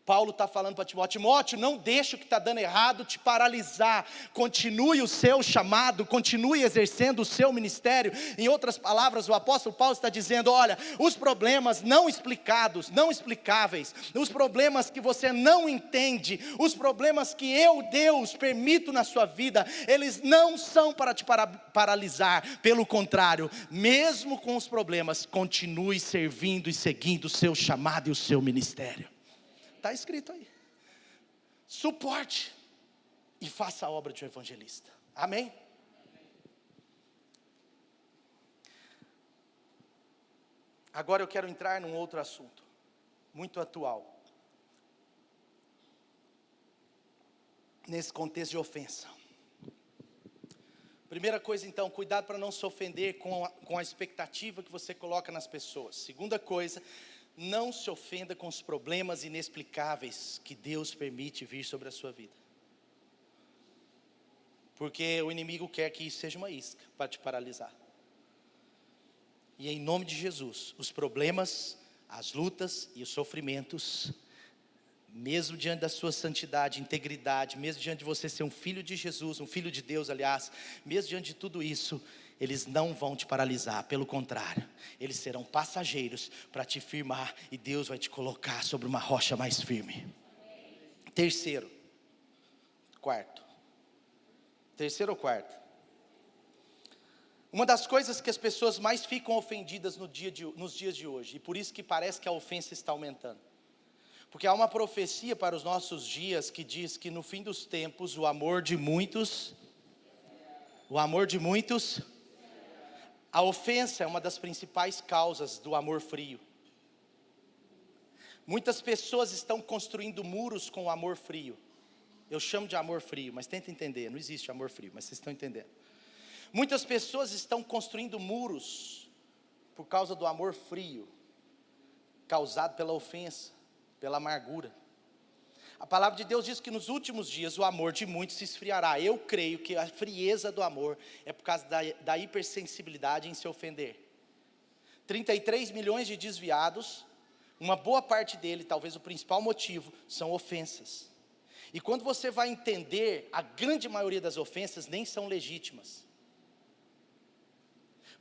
Paulo está falando para Timóteo: Timóteo, não deixe o que está dando errado te paralisar, continue o seu chamado, continue exercendo o seu ministério. Em outras palavras, o apóstolo Paulo está dizendo: olha, os problemas não explicados, não explicáveis, os problemas que você não entende, os problemas que eu, Deus, permito na sua vida, eles não são para te paralisar. Pelo contrário, mesmo com os problemas, continue servindo e seguindo o seu chamado e o seu ministério. Está escrito aí. Suporte e faça a obra de um evangelista. Amém? Agora eu quero entrar num outro assunto, muito atual. Nesse contexto de ofensa. Primeira coisa então, cuidado para não se ofender com a expectativa que você coloca nas pessoas. Segunda coisa, não se ofenda com os problemas inexplicáveis que Deus permite vir sobre a sua vida. Porque o inimigo quer que isso seja uma isca para te paralisar. E em nome de Jesus, os problemas, as lutas e os sofrimentos, mesmo diante da sua santidade, integridade, mesmo diante de você ser um filho de Jesus, um filho de Deus, aliás, mesmo diante de tudo isso, eles não vão te paralisar, pelo contrário, eles serão passageiros para te firmar, e Deus vai te colocar sobre uma rocha mais firme. Terceiro ou quarto. Uma das coisas que as pessoas mais ficam ofendidas nos dias de hoje, e por isso que parece que a ofensa está aumentando, porque há uma profecia para os nossos dias que diz que no fim dos tempos o amor de muitos, a ofensa é uma das principais causas do amor frio. Muitas pessoas estão construindo muros com o amor frio. Eu chamo de amor frio, mas tenta entender, não existe amor frio, mas vocês estão entendendo. Muitas pessoas estão construindo muros por causa do amor frio, causado pela ofensa, pela amargura. A palavra de Deus diz que nos últimos dias o amor de muitos se esfriará. Eu creio que a frieza do amor é por causa da hipersensibilidade em se ofender. 33 milhões de desviados, uma boa parte dele, talvez o principal motivo, são ofensas. E quando você vai entender, a grande maioria das ofensas nem são legítimas.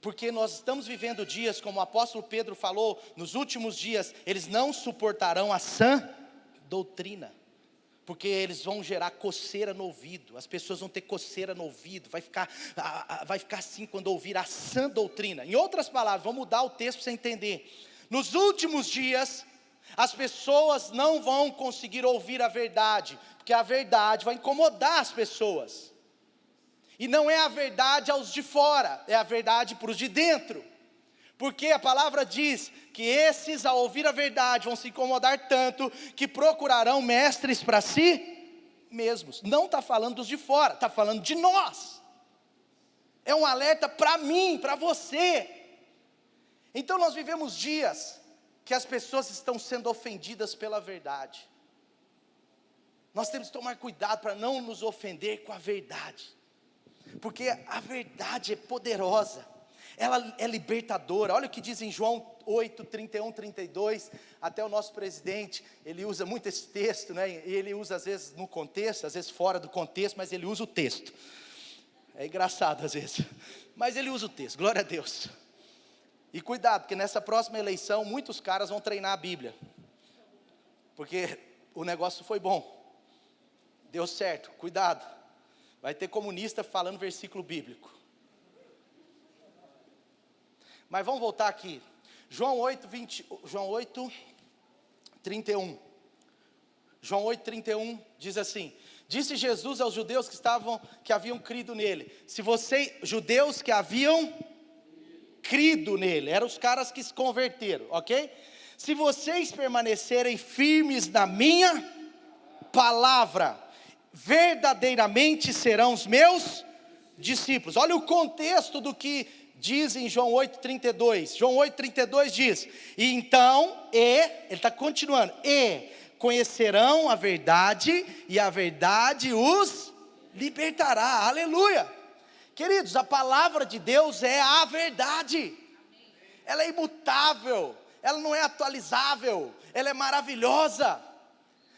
Porque nós estamos vivendo dias, como o apóstolo Pedro falou, nos últimos dias, eles não suportarão a sã doutrina. Porque eles vão gerar coceira no ouvido, as pessoas vão ter coceira no ouvido, vai ficar assim quando ouvir a sã doutrina. Em outras palavras, vamos mudar o texto para você entender. Nos últimos dias, as pessoas não vão conseguir ouvir a verdade, porque a verdade vai incomodar as pessoas. E não é a verdade aos de fora, é a verdade para os de dentro. Porque a palavra diz que esses, ao ouvir a verdade, vão se incomodar tanto que procurarão mestres para si mesmos. Não está falando dos de fora, está falando de nós. é um alerta para mim, para você. Então nós vivemos dias que as pessoas estão sendo ofendidas pela verdade. Nós temos que tomar cuidado para não nos ofender com a verdade, porque a verdade é poderosa, ela é libertadora. Olha o que diz em João 8, 31, 32, até o nosso presidente, ele usa muito esse texto, né? E ele usa às vezes no contexto, às vezes fora do contexto, mas ele usa o texto. É engraçado às vezes, mas ele usa o texto, glória a Deus. E cuidado, porque nessa próxima eleição, muitos caras vão treinar a Bíblia, porque o negócio foi bom, deu certo, cuidado, vai ter comunista falando versículo bíblico. Mas vamos voltar aqui, João 8, 31, João 8, 31 diz assim: disse Jesus aos judeus que haviam crido nele, judeus que haviam crido nele, eram os caras que se converteram, ok? Se vocês permanecerem firmes na minha palavra, verdadeiramente serão os meus discípulos. Olha o contexto do que diz em João 8,32. João 8,32 diz: e então, ele está continuando, e conhecerão a verdade, e a verdade os libertará. Aleluia! Queridos, a palavra de Deus é a verdade. Ela é imutável, ela não é atualizável, ela é maravilhosa.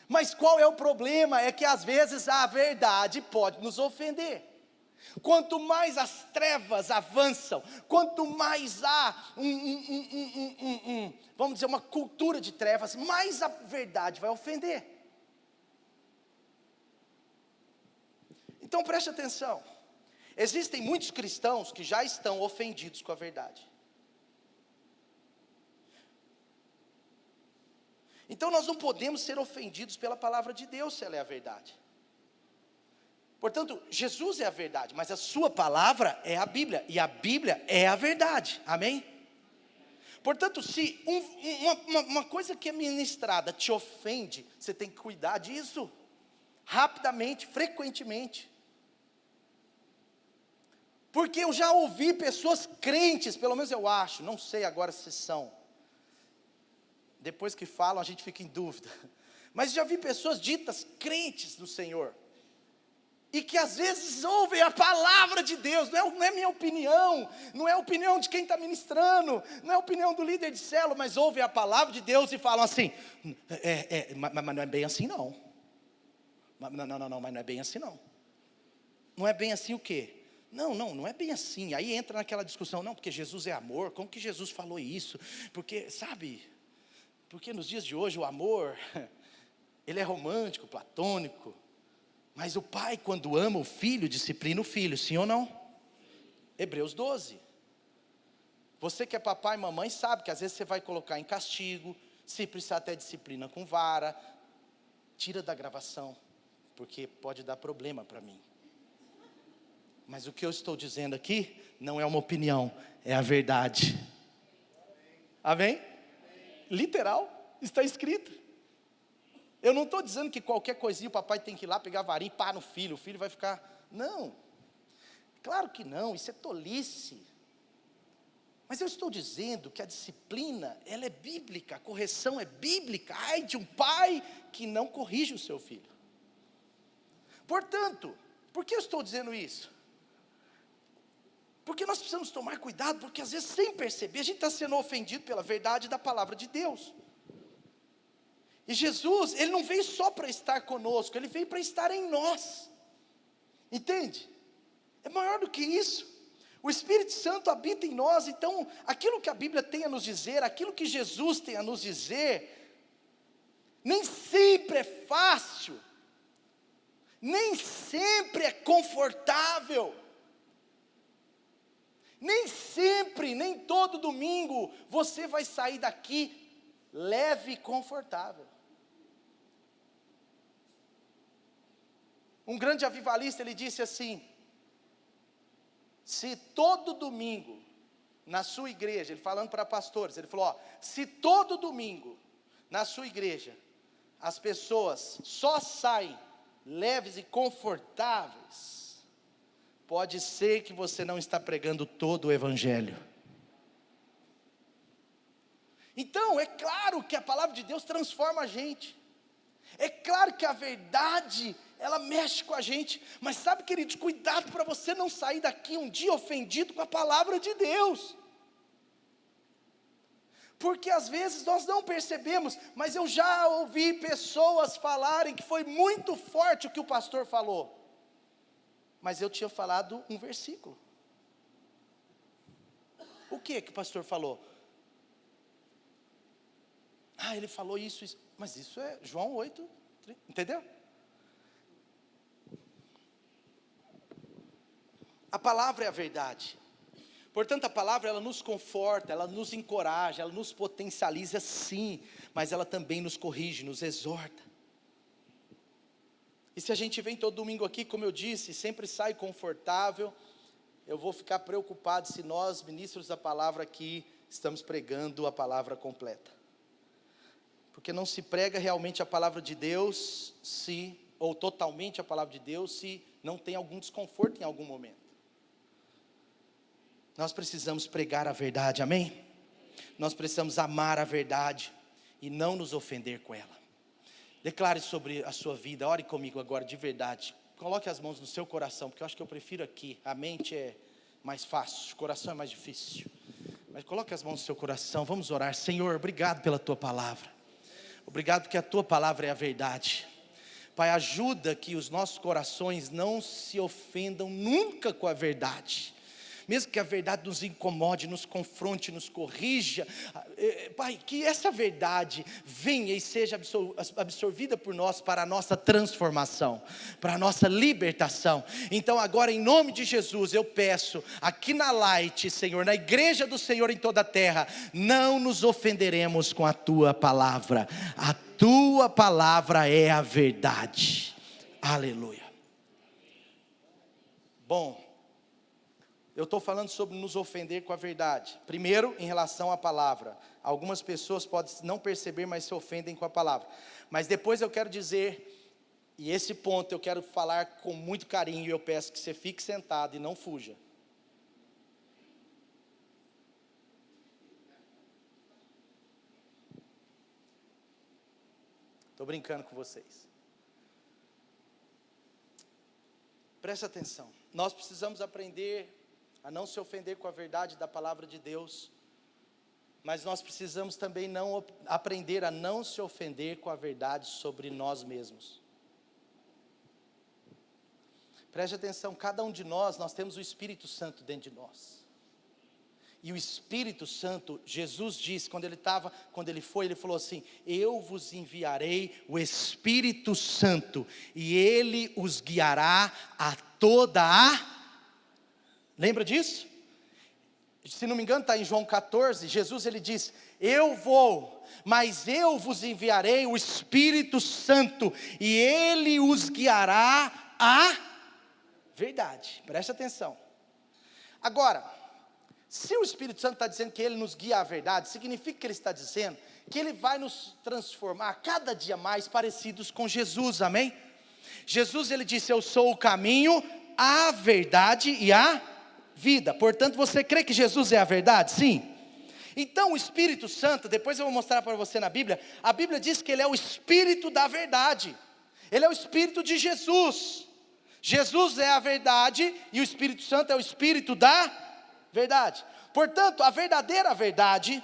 Mas qual é o problema? É que às vezes a verdade pode nos ofender. Quanto mais as trevas avançam, quanto mais há vamos dizer, uma cultura de trevas, mais a verdade vai ofender. Então preste atenção, existem muitos cristãos que já estão ofendidos com a verdade. Então nós não podemos ser ofendidos pela palavra de Deus, se ela é a verdade. Portanto, Jesus é a verdade, mas a sua palavra é a Bíblia, e a Bíblia é a verdade, amém? Portanto, se uma coisa que é ministrada te ofende, você tem que cuidar disso, rapidamente, frequentemente. Porque eu já ouvi pessoas crentes, pelo menos eu acho, não sei agora se são, depois que falam a gente fica em dúvida, mas já vi pessoas ditas crentes no Senhor, e que às vezes ouvem a palavra de Deus, não é minha opinião, não é a opinião de quem está ministrando, não é a opinião do líder de célula, mas ouvem a palavra de Deus e falam assim, mas não é bem assim não, não, mas não é bem assim não, não é bem assim o quê? Não é bem assim, aí entra naquela discussão, não, porque Jesus é amor, como que Jesus falou isso? Porque, sabe, porque nos dias de hoje o amor, ele é romântico, platônico, mas o pai quando ama o filho, disciplina o filho, sim ou não? Hebreus 12, você que é papai e mamãe sabe que às vezes você vai colocar em castigo, se precisar até disciplina com vara, tira da gravação, porque pode dar problema para mim. Mas o que eu estou dizendo aqui, não é uma opinião, é a verdade. Amém? Literal, está escrito. Eu não estou dizendo que qualquer coisinha o papai tem que ir lá pegar a varinha e pá no filho, o filho vai ficar, não. Claro que não, isso é tolice. Mas eu estou dizendo que a disciplina, ela é bíblica, a correção é bíblica. Ai de um pai que não corrige o seu filho. Portanto, por que eu estou dizendo isso? Porque nós precisamos tomar cuidado, porque às vezes sem perceber, a gente está sendo ofendido pela verdade da palavra de Deus. E Jesus, ele não veio só para estar conosco, ele veio para estar em nós. Entende? É maior do que isso. O Espírito Santo habita em nós, então aquilo que a Bíblia tem a nos dizer, aquilo que Jesus tem a nos dizer, nem sempre é fácil, nem sempre é confortável, nem sempre, nem todo domingo, você vai sair daqui leve e confortável. Um grande avivalista, ele disse assim, se todo domingo, na sua igreja, ele falando para pastores, ele falou, se todo domingo, na sua igreja, as pessoas só saem leves e confortáveis, pode ser que você não está pregando todo o evangelho. Então, é claro que a palavra de Deus transforma a gente. É claro que a verdade, ela mexe com a gente. Mas sabe, queridos, cuidado para você não sair daqui um dia ofendido com a palavra de Deus. Porque às vezes nós não percebemos, mas eu já ouvi pessoas falarem que foi muito forte o que o pastor falou. Mas eu tinha falado um versículo. O que o pastor falou? Ele falou isso, mas isso é João 8, entendeu? A palavra é a verdade. Portanto, a palavra, ela nos conforta, ela nos encoraja, ela nos potencializa sim, mas ela também nos corrige, nos exorta. E se a gente vem todo domingo aqui, como eu disse, sempre sai confortável, eu vou ficar preocupado se nós, ministros da palavra aqui, estamos pregando a palavra completa. Porque não se prega realmente a palavra de Deus, ou totalmente a palavra de Deus, se não tem algum desconforto em algum momento. Nós precisamos pregar a verdade, amém? Nós precisamos amar a verdade e não nos ofender com ela. Declare sobre a sua vida, ore comigo agora de verdade. Coloque as mãos no seu coração, porque eu acho que eu prefiro aqui. A mente é mais fácil, o coração é mais difícil. Mas coloque as mãos no seu coração, vamos orar. Senhor, obrigado pela tua palavra. Obrigado porque a tua palavra é a verdade. Pai, ajuda que os nossos corações não se ofendam nunca com a verdade. Mesmo que a verdade nos incomode, nos confronte, nos corrija, Pai, que essa verdade venha e seja absorvida por nós para a nossa transformação, para a nossa libertação. Então agora em nome de Jesus eu peço, aqui na Light, Senhor, na igreja do Senhor em toda a terra, não nos ofenderemos com a Tua palavra. A Tua palavra é a verdade. Aleluia. Bom, eu estou falando sobre nos ofender com a verdade. Primeiro, em relação à palavra. Algumas pessoas podem não perceber, mas se ofendem com a palavra. Mas depois eu quero dizer, e esse ponto eu quero falar com muito carinho, e eu peço que você fique sentado e não fuja. Estou brincando com vocês. Preste atenção. Nós precisamos aprender a não se ofender com a verdade da palavra de Deus, mas nós precisamos também aprender a não se ofender com a verdade sobre nós mesmos. Preste atenção, cada um de nós temos o Espírito Santo dentro de nós. E o Espírito Santo, Jesus disse, ele falou assim: eu vos enviarei o Espírito Santo, e ele os guiará a toda a... Lembra disso? Se não me engano está em João 14, Jesus ele diz: eu vou, mas eu vos enviarei o Espírito Santo, e ele os guiará à verdade. Preste atenção. Agora, se o Espírito Santo está dizendo que ele nos guia à verdade, significa que ele está dizendo que ele vai nos transformar cada dia mais parecidos com Jesus, amém? Jesus ele disse: eu sou o caminho, a verdade e a vida. Portanto, você crê que Jesus é a verdade? Sim. Então o Espírito Santo, depois eu vou mostrar para você na Bíblia, a Bíblia diz que ele é o Espírito da verdade. Ele é o Espírito de Jesus. Jesus é a verdade e o Espírito Santo é o Espírito da verdade. Portanto, a verdadeira verdade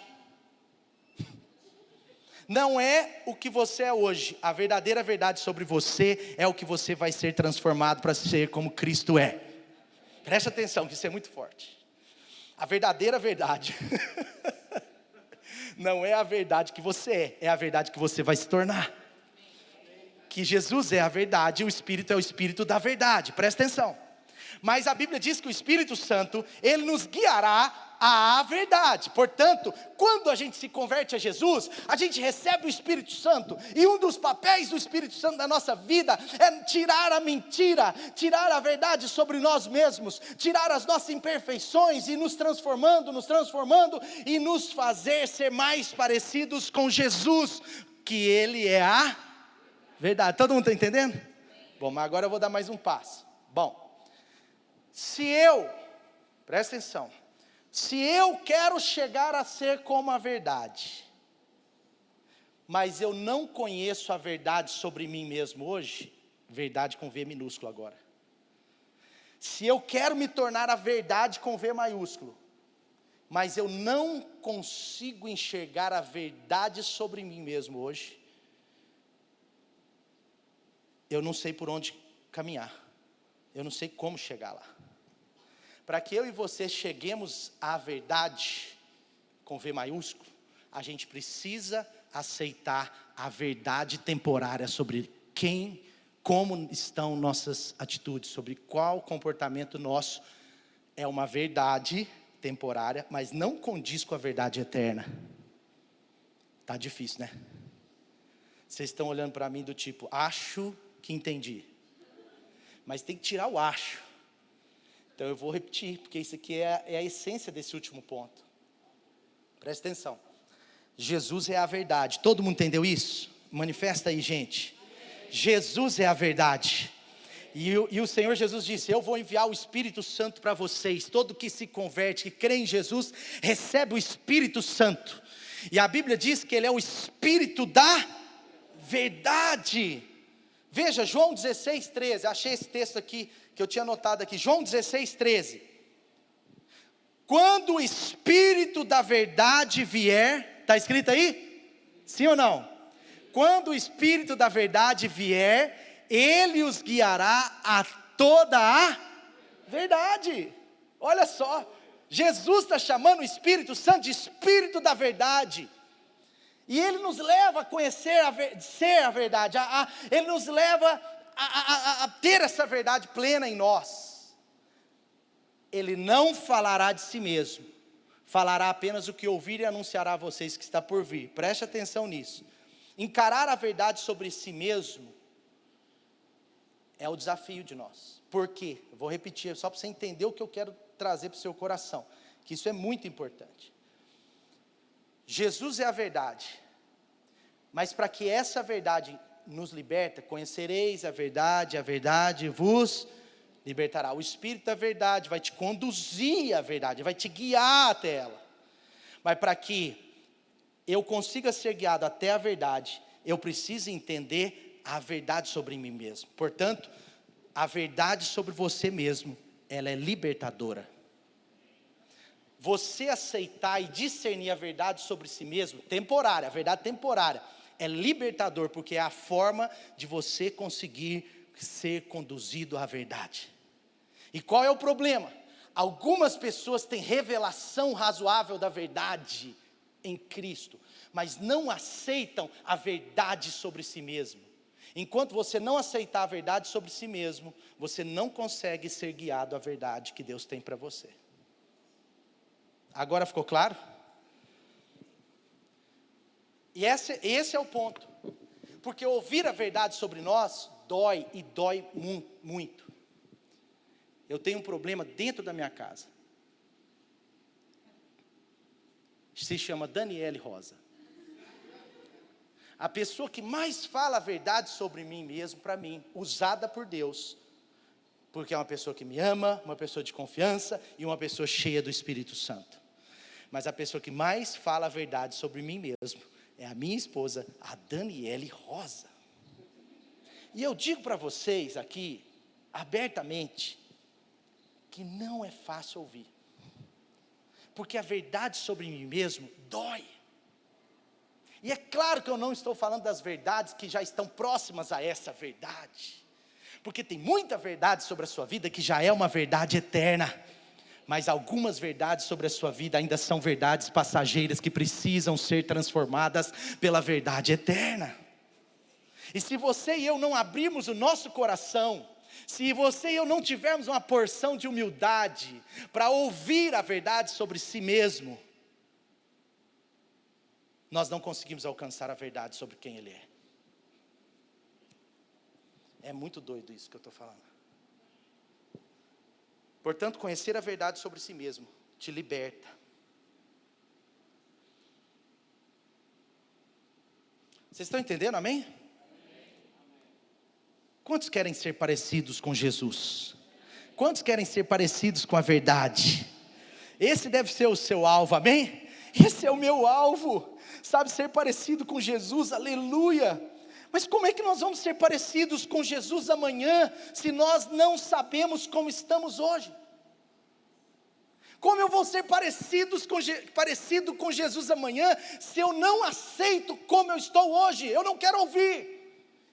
não é o que você é hoje. A verdadeira verdade sobre você é o que você vai ser transformado para ser como Cristo é. Preste atenção, que isso é muito forte. A verdadeira verdade não é a verdade que você é a verdade que você vai se tornar. Que Jesus é a verdade e o Espírito é o Espírito da verdade. Presta atenção. Mas a Bíblia diz que o Espírito Santo, ele nos guiará à verdade. Portanto, quando a gente se converte a Jesus, a gente recebe o Espírito Santo, e um dos papéis do Espírito Santo na nossa vida é tirar a mentira, tirar a verdade sobre nós mesmos, tirar as nossas imperfeições e nos transformando e nos fazer ser mais parecidos com Jesus, que ele é a verdade. Todo mundo está entendendo? Bom, mas agora eu vou dar mais um passo. Bom, Presta atenção, se eu quero chegar a ser como a verdade, mas eu não conheço a verdade sobre mim mesmo hoje, verdade com V minúsculo agora. Se eu quero me tornar a verdade com V maiúsculo, mas eu não consigo enxergar a verdade sobre mim mesmo hoje, eu não sei por onde caminhar, eu não sei como chegar lá. Para que eu e você cheguemos à verdade, com V maiúsculo, a gente precisa aceitar a verdade temporária sobre como estão nossas atitudes, sobre qual comportamento nosso é uma verdade temporária, mas não condiz com a verdade eterna. Tá difícil, né? Vocês estão olhando para mim do tipo, acho que entendi, mas tem que tirar o acho. Então eu vou repetir, porque isso aqui é a essência desse último ponto. Presta atenção. Jesus é a verdade. Todo mundo entendeu isso? Manifesta aí, gente. Jesus é a verdade. E o Senhor Jesus disse, eu vou enviar o Espírito Santo para vocês. Todo que se converte, que crê em Jesus, recebe o Espírito Santo. E a Bíblia diz que Ele é o Espírito da verdade. Veja, João 16:13, achei esse texto aqui, que eu tinha anotado aqui, João 16:13. Quando o Espírito da verdade vier, está escrito aí? Sim ou não? Quando o Espírito da verdade vier, Ele os guiará a toda a verdade. Olha só, Jesus está chamando o Espírito Santo de Espírito da verdade. E Ele nos leva a conhecer, ser a verdade, Ele nos leva a ter essa verdade plena em nós. Ele não falará de si mesmo, falará apenas o que ouvir e anunciará a vocês que está por vir. Preste atenção nisso. Encarar a verdade sobre si mesmo é o desafio de nós. Por quê? Eu vou repetir, só para você entender o que eu quero trazer para o seu coração, que isso é muito importante. Jesus é a verdade, mas para que essa verdade nos liberta, conhecereis a verdade vos libertará. O Espírito da verdade vai te conduzir à verdade, vai te guiar até ela. Mas para que eu consiga ser guiado até a verdade, eu preciso entender a verdade sobre mim mesmo. Portanto, a verdade sobre você mesmo, ela é libertadora. Você aceitar e discernir a verdade sobre si mesmo, temporária, a verdade temporária, é libertador, porque é a forma de você conseguir ser conduzido à verdade. E qual é o problema? Algumas pessoas têm revelação razoável da verdade em Cristo, mas não aceitam a verdade sobre si mesmo. Enquanto você não aceitar a verdade sobre si mesmo, você não consegue ser guiado à verdade que Deus tem para você. Agora ficou claro? E esse é o ponto. Porque ouvir a verdade sobre nós dói, e dói muito. Eu tenho um problema dentro da minha casa. Se chama Daniele Rosa. A pessoa que mais fala a verdade sobre mim mesmo, para mim, usada por Deus, porque é uma pessoa que me ama, uma pessoa de confiança e uma pessoa cheia do Espírito Santo. Mas a pessoa que mais fala a verdade sobre mim mesmo é a minha esposa, a Daniele Rosa. E eu digo para vocês aqui, abertamente, que não é fácil ouvir. Porque a verdade sobre mim mesmo dói. E é claro que eu não estou falando das verdades que já estão próximas a essa verdade. Porque tem muita verdade sobre a sua vida que já é uma verdade eterna. Mas algumas verdades sobre a sua vida ainda são verdades passageiras que precisam ser transformadas pela verdade eterna. E se você e eu não abrirmos o nosso coração, se você e eu não tivermos uma porção de humildade para ouvir a verdade sobre si mesmo, nós não conseguimos alcançar a verdade sobre quem Ele é. É muito doido isso que eu estou falando. Portanto, conhecer a verdade sobre si mesmo te liberta. Vocês estão entendendo, amém? Quantos querem ser parecidos com Jesus? Quantos querem ser parecidos com a verdade? Esse deve ser o seu alvo, amém? Esse é o meu alvo, sabe, ser parecido com Jesus, aleluia. Mas como é que nós vamos ser parecidos com Jesus amanhã, se nós não sabemos como estamos hoje? Como eu vou ser parecido com Jesus amanhã, se eu não aceito como eu estou hoje? Eu não quero ouvir.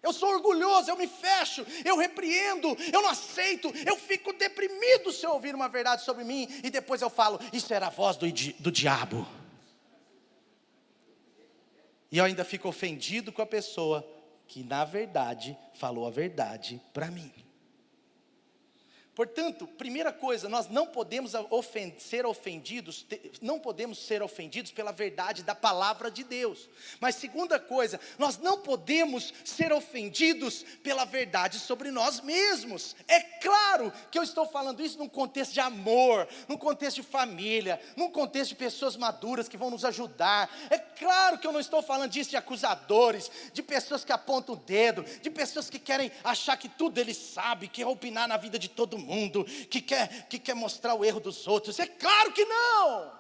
Eu sou orgulhoso, eu me fecho, eu repreendo, eu não aceito, eu fico deprimido se eu ouvir uma verdade sobre mim, e depois eu falo, isso era a voz do diabo. E eu ainda fico ofendido com a pessoa que na verdade falou a verdade para mim. Portanto, primeira coisa, nós não podemos ser ofendidos pela verdade da palavra de Deus. Mas segunda coisa, nós não podemos ser ofendidos pela verdade sobre nós mesmos. É claro que eu estou falando isso num contexto de amor, num contexto de família, num contexto de pessoas maduras que vão nos ajudar. É claro que eu não estou falando disso de acusadores, de pessoas que apontam o dedo, de pessoas que querem achar que tudo eles sabem, que quer opinar na vida de todo mundo, que quer mostrar o erro dos outros. É claro que não.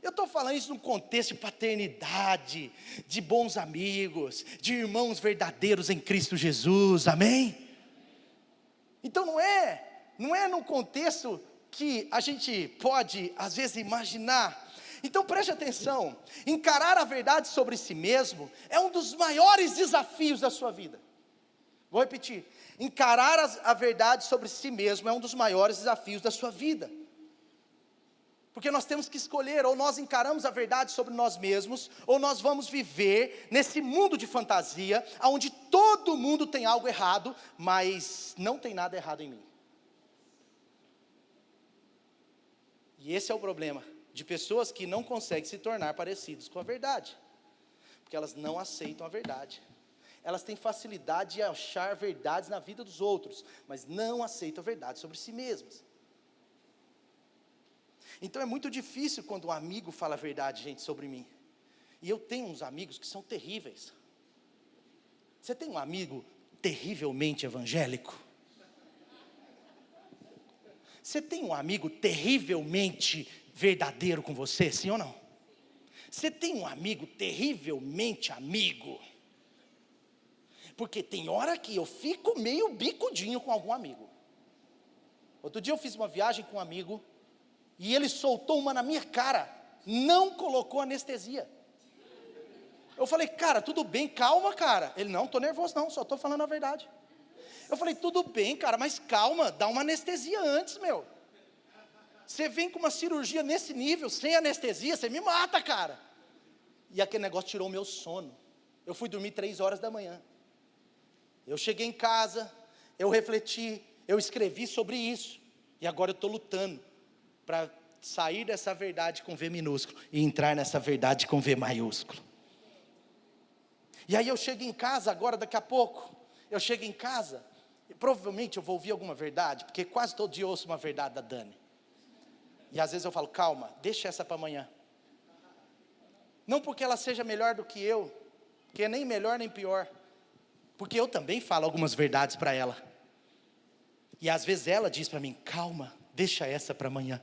Eu estou falando isso num contexto de paternidade, de bons amigos, de irmãos verdadeiros em Cristo Jesus, amém? Então não é num contexto que a gente pode às vezes imaginar. Então preste atenção, encarar a verdade sobre si mesmo é um dos maiores desafios da sua vida. Vou repetir, encarar a verdade sobre si mesmo é um dos maiores desafios da sua vida. Porque nós temos que escolher, ou nós encaramos a verdade sobre nós mesmos, ou nós vamos viver nesse mundo de fantasia, onde todo mundo tem algo errado, mas não tem nada errado em mim. E esse é o problema de pessoas que não conseguem se tornar parecidos com a verdade, porque elas não aceitam a verdade. Elas têm facilidade de achar verdades na vida dos outros, mas não aceitam a verdade sobre si mesmas. Então é muito difícil quando um amigo fala a verdade, gente, sobre mim. E eu tenho uns amigos que são terríveis. Você tem um amigo terrivelmente evangélico? Você tem um amigo terrivelmente verdadeiro com você, sim ou não? Você tem um amigo terrivelmente amigo? Porque tem hora que eu fico meio bicudinho com algum amigo. Outro dia eu fiz uma viagem com um amigo, e ele soltou uma na minha cara, não colocou anestesia. Eu falei, cara, tudo bem, calma, cara. Ele, não, estou nervoso não, só estou falando a verdade. Eu falei, tudo bem, cara, mas calma, dá uma anestesia antes, meu. Você vem com uma cirurgia nesse nível, sem anestesia, você me mata, cara. E aquele negócio tirou o meu sono. Eu fui dormir 3 horas da manhã. Eu cheguei em casa, eu refleti, eu escrevi sobre isso. E agora eu estou lutando para sair dessa verdade com V minúsculo e entrar nessa verdade com V maiúsculo. E aí eu chego em casa agora, daqui a pouco, eu chego em casa, e provavelmente eu vou ouvir alguma verdade, porque quase todo dia eu ouço uma verdade da Dani. E às vezes eu falo, calma, deixa essa para amanhã. Não porque ela seja melhor do que eu, porque nem melhor nem pior, porque eu também falo algumas verdades para ela. E às vezes ela diz para mim, calma, deixa essa para amanhã.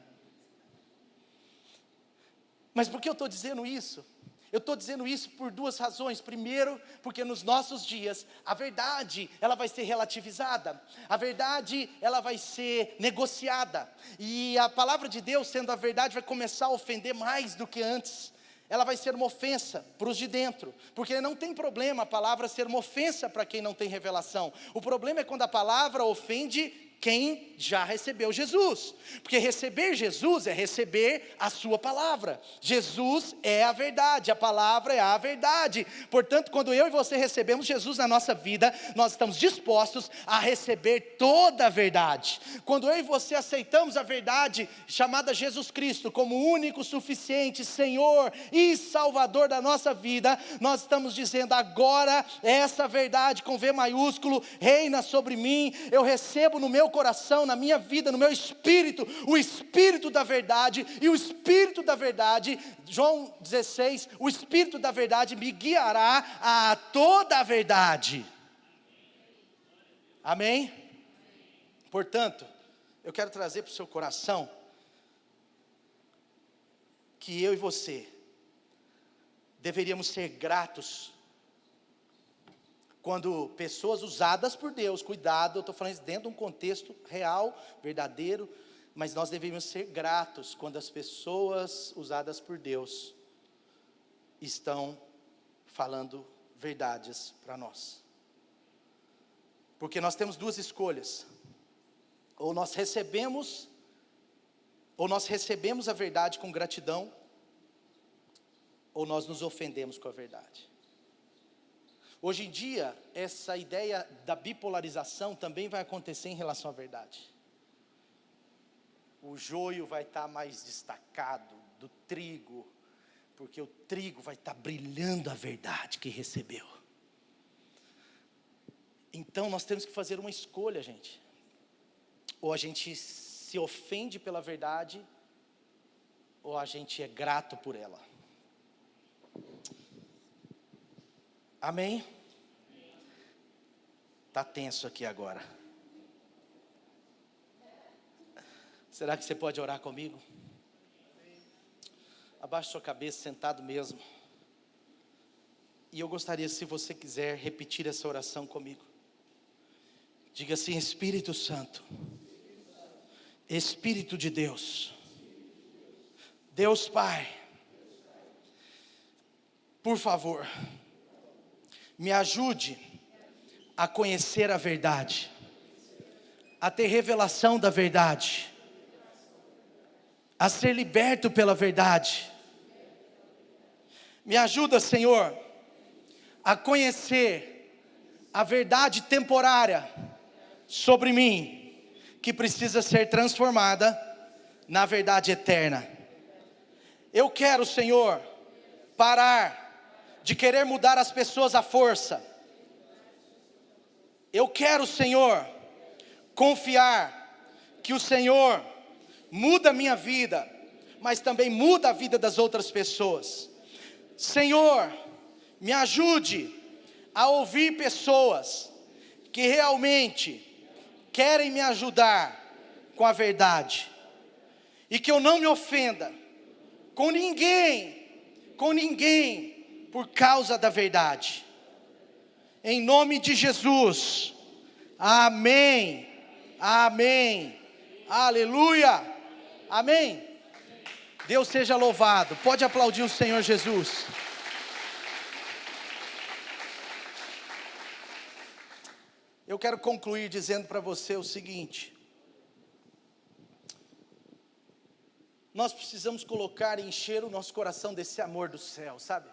Mas por que eu estou dizendo isso? Eu estou dizendo isso por 2 razões. Primeiro, porque nos nossos dias, a verdade, ela vai ser relativizada. A verdade, ela vai ser negociada. E a palavra de Deus, sendo a verdade, vai começar a ofender mais do que antes. Ela vai ser uma ofensa para os de dentro. Porque não tem problema a palavra ser uma ofensa para quem não tem revelação. O problema é quando a palavra ofende quem já recebeu Jesus, porque receber Jesus é receber a sua palavra. Jesus é a verdade, a palavra é a verdade. Portanto, quando eu e você recebemos Jesus na nossa vida, nós estamos dispostos a receber toda a verdade. Quando eu e você aceitamos a verdade chamada Jesus Cristo como o único, suficiente Senhor e Salvador da nossa vida, nós estamos dizendo agora essa verdade com V maiúsculo reina sobre mim. Eu recebo no meu coração, na minha vida, no meu espírito, o Espírito da verdade, e o Espírito da verdade, João 16, o Espírito da verdade me guiará a toda a verdade. Amém? Portanto, eu quero trazer para o seu coração que eu e você deveríamos ser gratos quando pessoas usadas por Deus, cuidado, eu estou falando isso dentro de um contexto real, verdadeiro, mas nós deveríamos ser gratos quando as pessoas usadas por Deus estão falando verdades para nós. Porque nós temos duas escolhas: ou nós recebemos a verdade com gratidão, ou nós nos ofendemos com a verdade. Hoje em dia, essa ideia da bipolarização também vai acontecer em relação à verdade. O joio vai estar mais destacado do trigo, porque o trigo vai estar brilhando a verdade que recebeu. Então nós temos que fazer uma escolha, gente. Ou a gente se ofende pela verdade, ou a gente é grato por ela. Amém? Está tenso aqui agora. Será que você pode orar comigo? Abaixe sua cabeça, sentado mesmo. E eu gostaria, se você quiser, repetir essa oração comigo. Diga assim: Espírito Santo, Espírito de Deus, Deus Pai, por favor, me ajude a conhecer a verdade, a ter revelação da verdade, a ser liberto pela verdade. Me ajuda, Senhor, a conhecer a verdade temporária sobre mim, que precisa ser transformada na verdade eterna. Eu quero, Senhor, parar de querer mudar as pessoas à força. Eu quero, Senhor, confiar que o Senhor muda a minha vida, mas também muda a vida das outras pessoas. Senhor, me ajude a ouvir pessoas que realmente querem me ajudar com a verdade, e que eu não me ofenda com ninguém por causa da verdade. Em nome de Jesus, amém, amém, aleluia, amém. Deus seja louvado. Pode aplaudir o Senhor Jesus. Eu quero concluir dizendo para você o seguinte: nós precisamos colocar e encher o nosso coração desse amor do céu, sabe?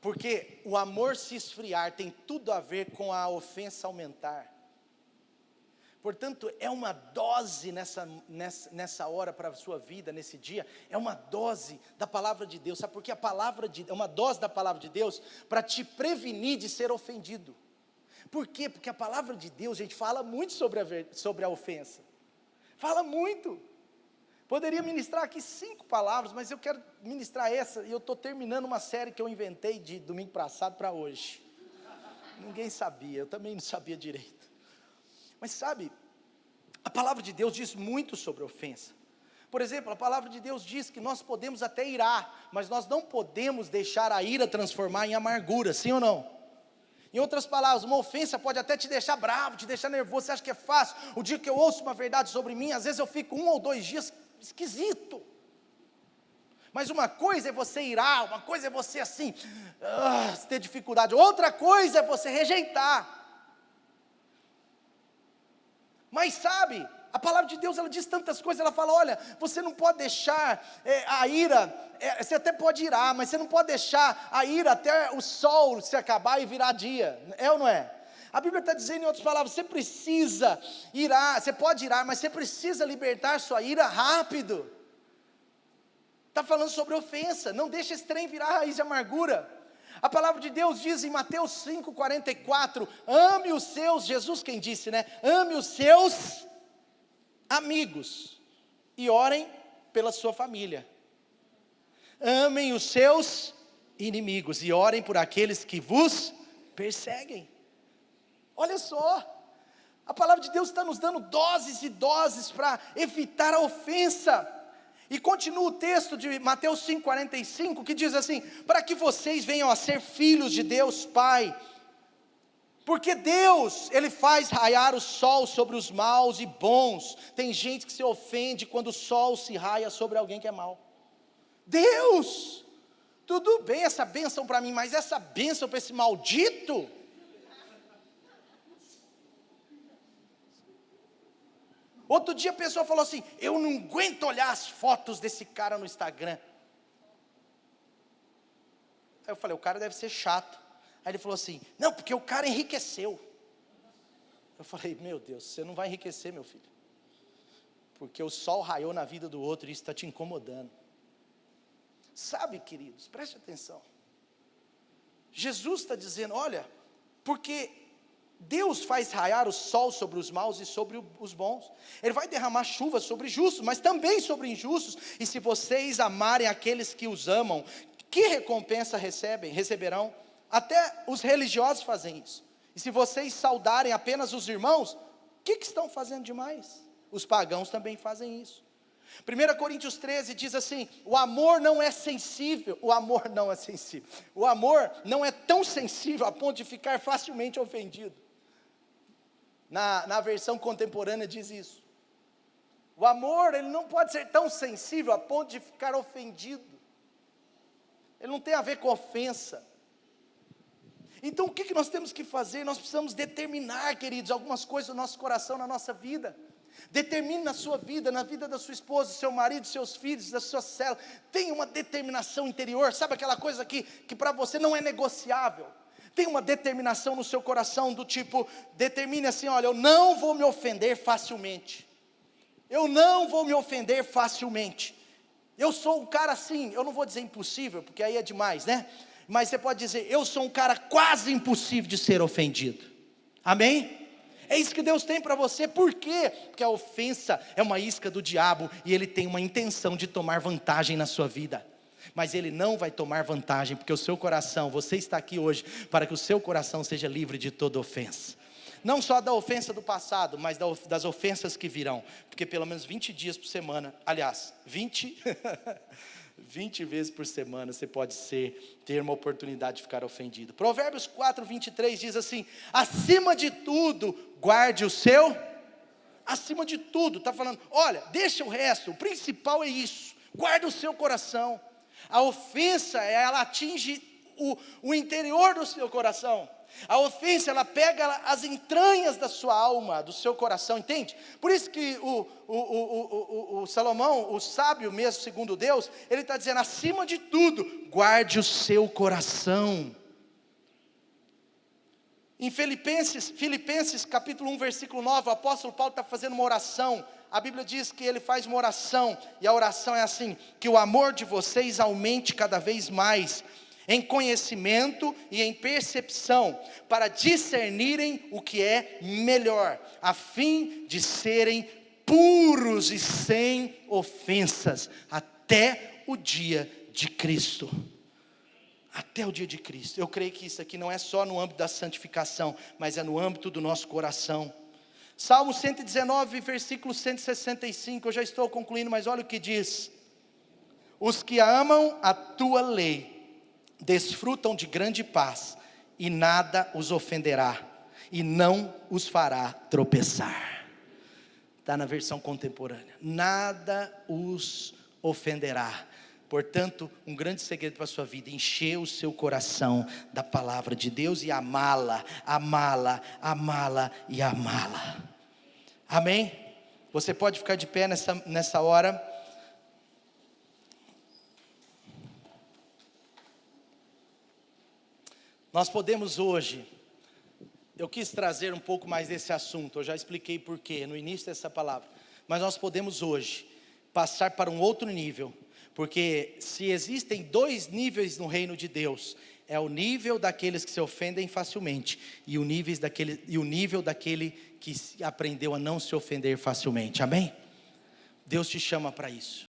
Porque o amor se esfriar tem tudo a ver com a ofensa aumentar. Portanto, é uma dose nessa hora para a sua vida, nesse dia, é uma dose da palavra de Deus. Sabe por quê? É uma dose da palavra de Deus para te prevenir de ser ofendido. Por quê? Porque a palavra de Deus, gente, fala muito sobre a ofensa. Fala muito. Poderia ministrar aqui 5 palavras, mas eu quero ministrar essa, e eu estou terminando uma série que eu inventei de domingo passado para hoje. Ninguém sabia, eu também não sabia direito. Mas sabe, a palavra de Deus diz muito sobre ofensa. Por exemplo, a palavra de Deus diz que nós podemos até irar, mas nós não podemos deixar a ira transformar em amargura, sim ou não? Em outras palavras, uma ofensa pode até te deixar bravo, te deixar nervoso. Você acha que é fácil? O dia que eu ouço uma verdade sobre mim, às vezes eu fico 1 ou 2 dias esquisito. Mas uma coisa é você irar, uma coisa é você assim, ter dificuldade. Outra coisa é você rejeitar. Mas sabe, a palavra de Deus, ela diz tantas coisas. Ela fala: olha, você não pode deixar a ira, você até pode irar, mas você não pode deixar a ira até o sol se acabar e virar dia. É ou não é? A Bíblia está dizendo, em outras palavras, você precisa irar, você pode irar, mas você precisa libertar sua ira rápido. Está falando sobre ofensa. Não deixe esse trem virar raiz de amargura. A palavra de Deus diz em Mateus 5,44, ame os seus, Jesus quem disse, né? Ame os seus amigos e orem pela sua família. Amem os seus inimigos e orem por aqueles que vos perseguem. Olha só, A palavra de Deus está nos dando doses e doses para evitar a ofensa. E continua o texto de Mateus 5,45, que diz assim: para que vocês venham a ser filhos de Deus Pai, porque Deus, Ele faz raiar o sol sobre os maus e bons. Tem gente que se ofende quando o sol se raia sobre alguém que é mau. Deus, tudo bem essa bênção para mim, mas essa bênção para esse maldito? Outro dia a pessoa falou assim: eu não aguento olhar as fotos desse cara no Instagram. Aí eu falei: o cara deve ser chato. Aí ele falou assim: não, porque o cara enriqueceu. Eu falei: meu Deus, você não vai enriquecer, meu filho, porque o sol raiou na vida do outro e isso está te incomodando. Sabe, queridos, preste atenção, Jesus está dizendo: olha, porque Deus faz raiar o sol sobre os maus e sobre os bons. Ele vai derramar chuva sobre justos, mas também sobre injustos. E se vocês amarem aqueles que os amam, que recompensa receberão? Até os religiosos fazem isso. E se vocês saudarem apenas os irmãos, o que estão fazendo demais? Os pagãos também fazem isso. 1 Coríntios 13 diz assim: o amor não é sensível. O amor não é sensível. O amor não é tão sensível a ponto de ficar facilmente ofendido. Na versão contemporânea diz isso. O amor, ele não pode ser tão sensível a ponto de ficar ofendido. Ele não tem a ver com ofensa. Então o que nós temos que fazer? Nós precisamos determinar, queridos, algumas coisas no nosso coração, na nossa vida. Determine na sua vida, na vida da sua esposa, do seu marido, dos seus filhos, da sua célula. Tenha uma determinação interior. Sabe aquela coisa que para você não é negociável? Tem uma determinação no seu coração do tipo: determine assim: olha, eu não vou me ofender facilmente. Eu não vou me ofender facilmente. Eu sou um cara assim, eu não vou dizer impossível, porque aí é demais, né? Mas você pode dizer: eu sou um cara quase impossível de ser ofendido. Amém? É isso que Deus tem para você. Por quê? Porque a ofensa é uma isca do diabo, e ele tem uma intenção de tomar vantagem na sua vida. Mas ele não vai tomar vantagem, porque o seu coração, você está aqui hoje para que o seu coração seja livre de toda ofensa. Não só da ofensa do passado, mas das ofensas que virão. Porque pelo menos 20 dias por semana, aliás, 20 vezes por semana você pode ter uma oportunidade de ficar ofendido. Provérbios 4:23 diz assim: acima de tudo, guarde o seu. Acima de tudo, está falando: olha, deixa o resto, o principal é isso, guarda o seu coração. A ofensa, ela atinge o interior do seu coração. A ofensa, ela pega as entranhas da sua alma, do seu coração, entende? Por isso que o Salomão, o sábio mesmo, segundo Deus, ele está dizendo: acima de tudo, guarde o seu coração. Em Filipenses capítulo 1, versículo 9, o apóstolo Paulo está fazendo uma oração. A Bíblia diz que ele faz uma oração, e a oração é assim: que o amor de vocês aumente cada vez mais, em conhecimento e em percepção, para discernirem o que é melhor, a fim de serem puros e sem ofensas, até o dia de Cristo. Até o dia de Cristo. Eu creio que isso aqui não é só no âmbito da santificação, mas é no âmbito do nosso coração. Salmo 119, versículo 165, eu já estou concluindo, mas olha o que diz: os que amam a tua lei desfrutam de grande paz, e nada os ofenderá, e não os fará tropeçar. Está na versão contemporânea: nada os ofenderá. Portanto, um grande segredo para a sua vida: encher o seu coração da palavra de Deus e amá-la, amá-la, amá-la e amá-la. Amém? Você pode ficar de pé nessa hora. Nós podemos hoje, eu quis trazer um pouco mais desse assunto, eu já expliquei porquê no início dessa palavra, mas nós podemos hoje passar para um outro nível. Porque se existem dois níveis no reino de Deus, é o nível daqueles que se ofendem facilmente, e o nível daquele que aprendeu a não se ofender facilmente. Amém? Deus te chama para isso.